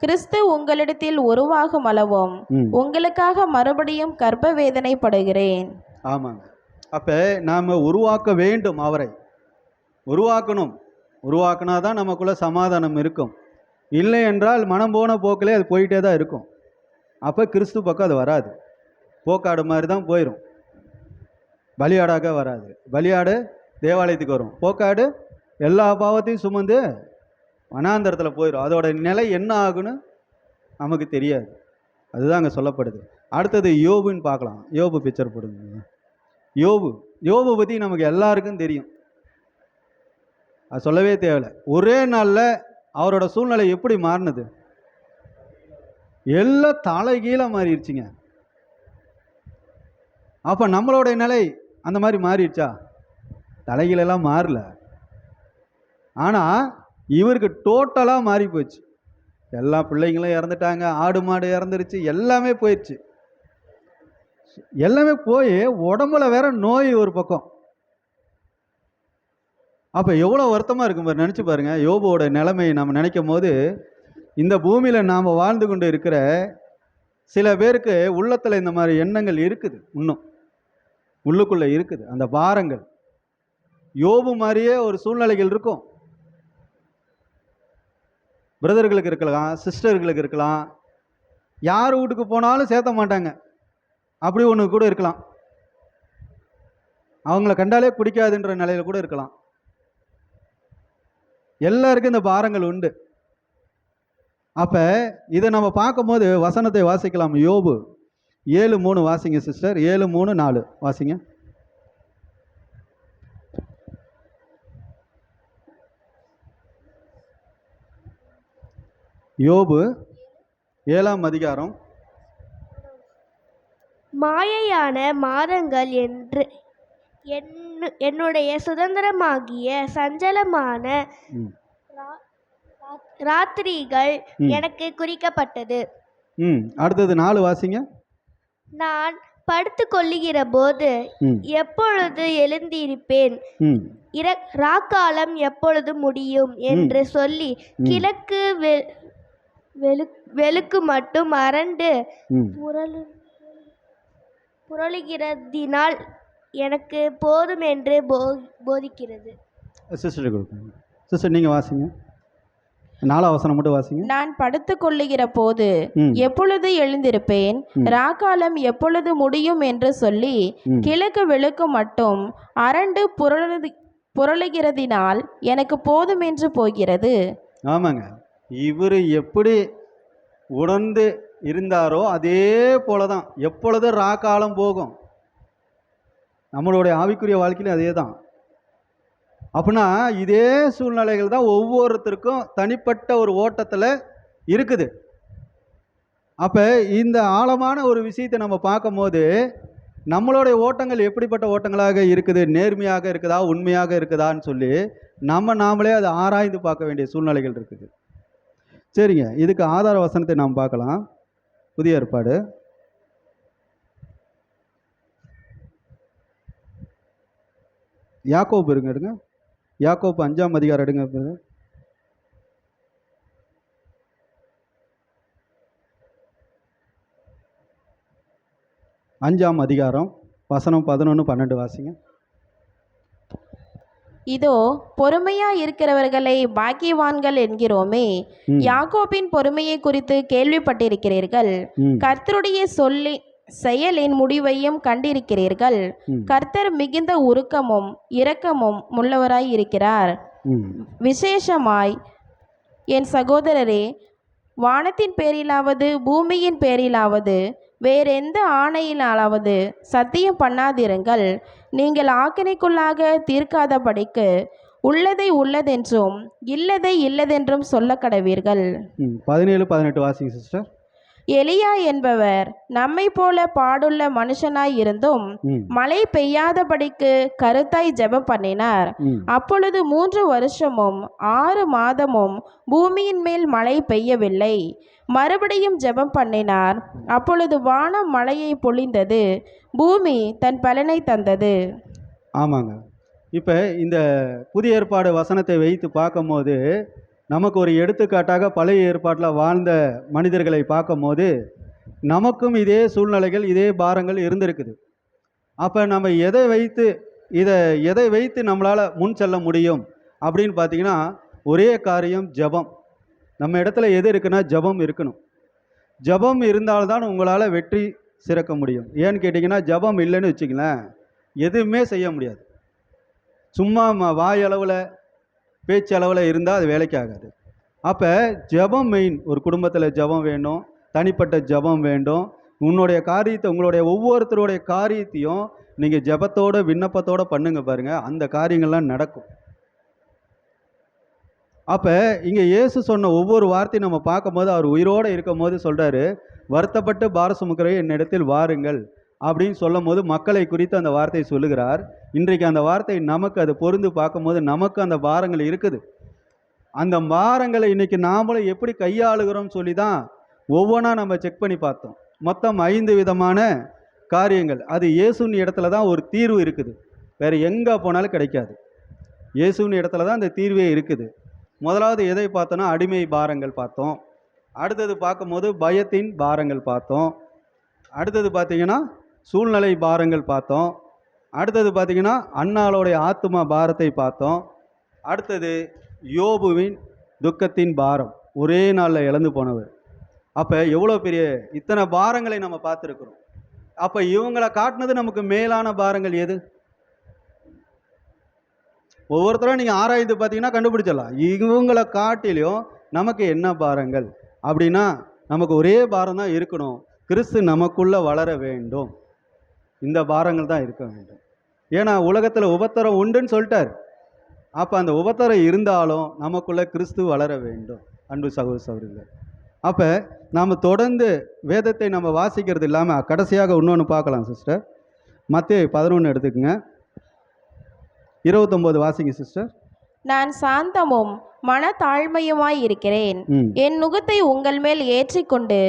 கிறிஸ்து உங்களிடத்தில் உருவாகும் அளவும் உங்களுக்காக மறுபடியும் கர்ப்ப வேதனை படுகிறேன். ஆமாங்க. அப்போ நாம் உருவாக்க வேண்டும், அவரை உருவாக்கணும். உருவாக்கினாதான் நமக்குள்ள சமாதானம் இருக்கும். இல்லை என்றால் மனம் போன போக்கிலே அது போயிட்டே தான் இருக்கும். அப்போ கிறிஸ்து பக்கம் அது வராது, போக்காடு மாதிரி தான் போயிடும். பலியாடாக வராது. பலியாடு தேவாலயத்துக்கு வரும், போக்காடு எல்லா பாவத்தையும் சுமந்து வனாந்தரத்தில் போயிடும். அதோட நிலை என்ன ஆகுன்னு நமக்கு தெரியாது. அதுதான் அங்கே சொல்லப்படுது. அடுத்தது யோபுன்னு பார்க்கலாம். யோபு பிக்சர் போடுங்க. யோபு பற்றி நமக்கு எல்லாருக்கும் தெரியும், அது சொல்லவே தேவையில்லை. ஒரே நாளில் அவரோட சூழ்நிலை எப்படி மாறினது, எல்லாம் தலைகீழ மாறிடுச்சுங்க. அப்போ நம்மளுடைய நிலை அந்த மாதிரி மாறிடுச்சா? தலைகீழெல்லாம் மாறல. ஆனால் இவருக்கு டோட்டலாக மாறி போச்சு. எல்லா பிள்ளைங்களும் இறந்துட்டாங்க, ஆடு மாடு இறந்துருச்சு, எல்லாமே போயிடுச்சு. எல்லாமே போய் உடம்புல வேற நோய் ஒரு பக்கம். அப்போ எவ்வளோ வருத்தமாக இருக்கும் பாரு, நினச்சி பாருங்க. யோபுவோட நிலைமையை நம்ம நினைக்கும் போது, இந்த பூமியில் நாம் வாழ்ந்து கொண்டு இருக்கிற சில பேருக்கு உள்ளத்தில் இந்த மாதிரி எண்ணங்கள் இருக்குது, இன்னும் உள்ளுக்குள்ளே இருக்குது அந்த பாரங்கள். யோபு மாதிரியே ஒரு சூழ்நிலைகள் இருக்கும். பிரதர்களுக்கு இருக்கலாம், சிஸ்டர்களுக்கு இருக்கலாம், யார் வீட்டுக்கு போனாலும் சேர்த்த மாட்டாங்க, அப்படி ஒன்று கூட இருக்கலாம். அவங்கள கண்டாலே பிடிக்காதுன்ற நிலையில் கூட இருக்கலாம். எல்லாருக்கும் இந்த பாரங்கள் உண்டு. அப்போ இதை நம்ம பார்க்கும்போது வசனத்தை வாசிக்கலாம். யோபு 7:3 வாசிங்க சிஸ்டர். 7:3-4 வாசிங்க. யோபு 7ஆம் அதிகாரம். மாயையான மாதங்கள் என்று என்னுடைய சுதந்திரமாகிய சஞ்சலமான ராத்திரிகள் எனக்கு குறிக்கப்பட்டது. அடுத்தது 4 வாசிங்க. நான் படுத்து கொள்ளுகிற போது எப்பொழுது எழுந்திருப்பேன், ராக்காலம் எப்பொழுது முடியும் என்று சொல்லி கிழக்கு வெளுக்கு மட்டும் அரண்டு புரளுகிறதினால் எனக்கு போதும் என்று போதிக்கிறது. சிஸ்டர் நீங்கள் வாசிங்க. 4ஆம் வசனம் மட்டும் வாசிங்க. நான் படுத்து கொள்ளுகிற போது எப்பொழுது எழுந்திருப்பேன், ராக்காலம் எப்பொழுது முடியும் என்று சொல்லி கிழக்கு வெளுக்கு மட்டும் அரண்டு புரளுகிறதினால் எனக்கு போதும் என்று போகிறது. ஆமாங்க, இவர் எப்படி உணர்ந்து இருந்தாரோ அதே போலதான் எப்பொழுது ராக்காலம் போகும். நம்மளுடைய ஆவிக்குரிய வாழ்க்கையிலும் அதே தான். அப்படின்னா இதே சூழ்நிலைகள் தான் ஒவ்வொருத்தருக்கும் தனிப்பட்ட ஒரு ஓட்டத்தில் இருக்குது. அப்போ இந்த ஆழமான ஒரு விஷயத்தை நம்ம பார்க்கும்போது நம்மளுடைய ஓட்டங்கள் எப்படிப்பட்ட ஓட்டங்களாக இருக்குது, நேர்மையாக இருக்குதா, உண்மையாக இருக்குதான்னு சொல்லி நாமளே அதை ஆராய்ந்து பார்க்க வேண்டிய சூழ்நிலைகள் இருக்குது. சரிங்க, இதுக்கு ஆதார வசனத்தை நாம் பார்க்கலாம். புதிய ஏற்பாடு யாக்கோபு எடுங்க. யாக்கோபு 5ஆம் அதிகாரம் எடுங்க. 5ஆம் அதிகாரம் வசனம் 11-12 வாசிங்க. இதோ பொறுமையா இருக்கிறவர்களை பாக்கியவான்கள் என்கிறோமே, யாக்கோபின் பொறுமையை குறித்து கேள்விப்பட்டிருக்கிறீர்கள், கர்த்தருடைய செயலின் முடிவையும் கண்டிருக்கிறீர்கள். கர்த்தர் மிகுந்த உருக்கமும் இரக்கமும் உள்ளவராய் இருக்கிறார். விசேஷமாய் என் சகோதரரே, வானத்தின் பேரிலாவது பூமியின் பேரிலாவது வேறெந்த ஆணையினாலாவது சத்தியம் பண்ணாதிருங்கள். நீங்கள் ஆக்கினைக்குள்ளாக தீர்க்காதபடிக்கு உள்ளதை உள்ளதென்றும் இல்லதை இல்லதென்றும் சொல்ல கடவீர்கள். 17-18 வாசிங்க சிஸ்டர். எலியா என்பவர் நம்மை போல பாடுள்ள மனுஷனாய் இருந்தும் மழை பெய்யாதபடிக்கு கருத்தாய் ஜெபம் பண்ணினார். அப்பொழுது 3 வருஷமும் 6 மாதமும் பூமியின் மேல் மழை பெய்யவில்லை. மறுபடியும் ஜெபம் பண்ணினார். அப்பொழுது வானம் மழையை பொழிந்தது, பூமி தன் பலனை தந்தது. ஆமாங்க, இப்போ இந்த புதிய ஏற்பாடு வசனத்தை வைத்து பார்க்கும்போது நமக்கு ஒரு எடுத்துக்காட்டாக பழைய ஏற்பாட்டில் வாழ்ந்த மனிதர்களை பார்க்கும்போது நமக்கும் இதே சூழ்நிலைகள் இதே பாரங்கள் இருந்திருக்குது. அப்போ நம்ம எதை வைத்து நம்மளால் முன் செல்ல முடியும் அப்படின்னு பார்த்தீங்கன்னா ஒரே காரியம் ஜெபம். நம்ம இடத்துல எது இருக்குன்னா ஜெபம் இருக்கணும். ஜெபம் இருந்தால்தான் உங்களால் வெற்றி சிறக்க முடியும். ஏன்னு கேட்டிங்கன்னா ஜெபம் இல்லைன்னு வச்சுங்களேன், எதுவுமே செய்ய முடியாது. சும்மா வாய் அளவில் பேச்சு அளவில் இருந்தால் அது வேலைக்கு ஆகாது. அப்போ ஜெபம் மெயின். ஒரு குடும்பத்தில் ஜெபம் வேணும், தனிப்பட்ட ஜெபம் வேண்டும். உன்னுடைய காரியத்தை, உங்களுடைய ஒவ்வொருத்தருடைய காரியத்தையும் நீங்கள் ஜெபத்தோட விண்ணப்பத்தோட பண்ணுங்க பாருங்க, அந்த காரியங்கள்லாம் நடக்கும். அப்போ இங்கே இயேசு சொன்ன ஒவ்வொரு வார்த்தையும் நம்ம பார்க்கும்போது, அவர் உயிரோடு இருக்கும் போது சொல்கிறாரு, வருத்தப்பட்டு பார சுமக்கிறவரே என்னிடத்தில் வாருங்கள் அப்படின்னு சொல்லும் போது மக்களை குறித்து அந்த வார்த்தையை சொல்லுகிறார். இன்றைக்கு அந்த வார்த்தை நமக்கு அது பொருந்து பார்க்கும்போது நமக்கு அந்த பாரங்கள் இருக்குது. அந்த பாரங்களை இன்னைக்கு நாமளும் எப்படி கையாளுகிறோம் சொல்லி தான் ஒவ்வொன்றா நம்ம செக் பண்ணி பார்த்தோம். மொத்தம் 5 விதமான காரியங்கள். அது இயேசுவின் இடத்துல தான் ஒரு தீர்வு இருக்குது, வேறு எங்கே போனாலும் கிடைக்காது. இயேசுவின் இடத்துல தான் அந்த தீர்வே இருக்குது. முதலாவது எதை பார்த்தோன்னா அடிமை பாரங்கள் பார்த்தோம். அடுத்தது பார்க்கும்போது பயத்தின் பாரங்கள் பார்த்தோம். அடுத்தது பார்த்திங்கன்னா சூழ்நிலை பாரங்கள் பார்த்தோம். அடுத்தது பார்த்திங்கன்னா அன்னாளுடைய ஆத்துமா பாரத்தை பார்த்தோம். அடுத்தது யோபுவின் துக்கத்தின் பாரம், ஒரே நாளில் இழந்து போனவர். அப்போ எவ்வளோ பெரிய இத்தனை பாரங்களை நம்ம பார்த்துருக்குறோம். அப்போ இவங்களை காட்டினது நமக்கு மேலான பாரங்கள் எது? ஒவ்வொருத்தரும் நீங்கள் ஆராய்ந்து பார்த்தீங்கன்னா கண்டுபிடிச்சிடலாம். இவங்களை காட்டிலையும் நமக்கு என்ன பாரங்கள் அப்படின்னா, நமக்கு ஒரே பாரம் தான் இருக்கணும், கிறிஸ்து நமக்குள்ளே வளர வேண்டும். இந்த பாரங்கள் தான் இருக்க வேண்டும். ஏன்னா உலகத்தில் உபத்திரம் உண்டுன்னு சொல்லிட்டார். அப்போ அந்த உபத்திரம் இருந்தாலும் நமக்குள்ளே கிறிஸ்து வளர வேண்டும். அன்பு சகோதர சகோதரிகளே, அப்போ நாம் தொடர்ந்து வேதத்தை நம்ம வாசிக்கிறது இல்லாமல் கடைசியாக இன்னொன்று பார்க்கலாம் சிஸ்டர். மத்தேயு 11 எடுத்துக்கங்க, 29 வாசிங்க சிஸ்டர். நான் சாந்தமும் மனத்தாழ்மையுமாய் இருக்கிறேன். என் நுகத்தை உங்கள் மேல் ஏற்றிக்கொண்டு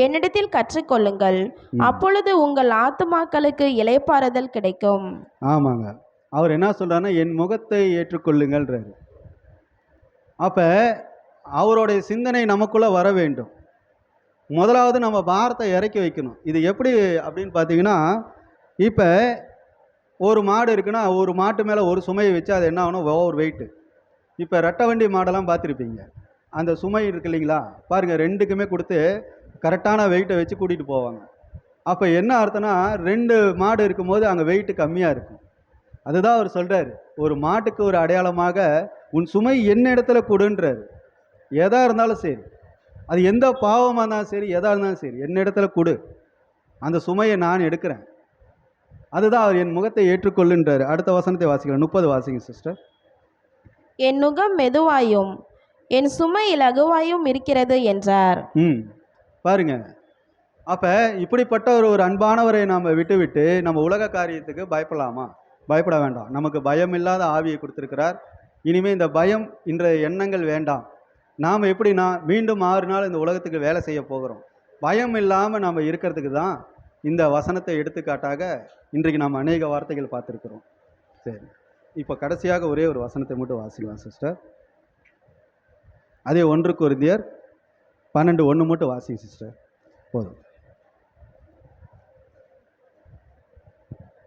என்னிடத்தில் கற்றுக்கொள்ளுங்கள், அப்பொழுது உங்கள் ஆத்துமாக்களுக்கு இளைப்பாறுதல் கிடைக்கும். ஆமாங்க, அவர் என்ன சொல்றாருன்னா என் முகத்தை ஏற்றுக்கொள்ளுங்கள்ன்றாரு. அப்போ அவருடைய சிந்தனை நமக்குள்ளே வர வேண்டும். முதலாவது நம்ம பாரத்தை இறக்கி வைக்கணும். இது எப்படி அப்படின்னு பார்த்தீங்கன்னா, இப்போ ஒரு மாடு இருக்குன்னா ஒரு மாட்டு மேலே ஒரு சுமையை வச்சு அது என்ன ஆகணும், ஓவர் வெயிட்டு. இப்போ ரெட்டை வண்டி மாடெல்லாம் பார்த்துருப்பீங்க, அந்த சுமை இருக்கு இல்லைங்களா, பாருங்கள், ரெண்டுக்குமே கொடுத்து கரெக்டான வெயிட்டை வச்சு கூட்டிகிட்டு போவாங்க. அப்போ என்ன அர்த்தம்னா 2 மாடு இருக்கும்போது அங்கே வெயிட்டு கம்மியாக இருக்கும். அதுதான் அவர் சொல்கிறார், ஒரு மாட்டுக்கு ஒரு அடையாளமாக உன் சுமை என்ன இடத்துல கொடுன்றாரு. எதாக இருந்தாலும் சரி, அது எந்த பாவமாக இருந்தாலும் சரி, எதாக இருந்தாலும் சரி, என்ன இடத்துல கொடு, அந்த சுமையை நான் எடுக்கிறேன். அதுதான் அவர் என் முகத்தை ஏற்றுக்கொள்ளுன்றார். அடுத்த வசனத்தை வாசிக்கலாம், 30 வாசிங்க சிஸ்டர். என் நுகம் மெதுவாயும் என் சுமை லகுவாயும் இருக்கிறது என்றார். பாருங்க, அப்போ இப்படிப்பட்ட ஒரு அன்பானவரை நாம் விட்டு நம்ம உலக காரியத்துக்கு பயப்படலாமா? பயப்பட வேண்டாம். நமக்கு பயம் இல்லாத ஆவியை கொடுத்துருக்கிறார். இனிமேல் இந்த பயம் இன்றைய எண்ணங்கள் வேண்டாம். நாம் எப்படின்னா மீண்டும் 6 நாள் இந்த உலகத்துக்கு வேலை செய்ய போகிறோம். பயம் இல்லாமல் நம்ம இருக்கிறதுக்கு தான் இந்த வசனத்தை எடுத்துக்காட்டாக இன்றைக்கு நாம் அநேக வார்த்தைகள் பார்த்துருக்குறோம். சரி, இப்போ கடைசியாக ஒரே ஒரு வசனத்தை மட்டும் வாசிக்கலாம் சிஸ்டர். அதே 1 கொரிந்தியர் 12:1 மட்டும் வாசிங்க சிஸ்டர், போதும்.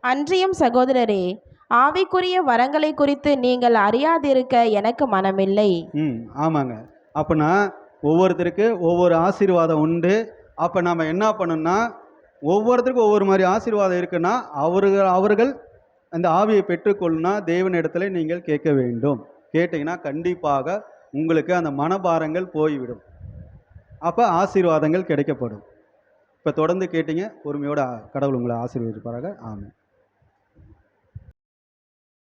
அன்றியும் சகோதரரே, ஆவிக்குரிய வரங்களை குறித்து நீங்கள் அறியாதிருக்க எனக்கு மனமில்லை. ஆமாங்க. அப்போனா ஒவ்வொருத்தருக்கு ஒவ்வொரு ஆசீர்வாதம் உண்டு. அப்போ நம்ம என்ன பண்ணணும்னா, ஒவ்வொருத்தருக்கும் ஒவ்வொரு மாதிரி ஆசீர்வாதம் இருக்குன்னா அவர்கள் அந்த ஆவியை பெற்றுக்கொள்ளுனா தேவனிடத்தில் நீங்கள் கேட்க வேண்டும். கேட்டிங்கன்னா கண்டிப்பாக உங்களுக்கு அந்த மனபாரங்கள் போய்விடும். அப்போ ஆசீர்வாதங்கள் கிடைக்கப்படும். இப்போ தொடர்ந்து கேட்டீங்க, பொறுமையோட கடவுள் உங்களை ஆசீர்வதிப்பாராக. ஆமென்.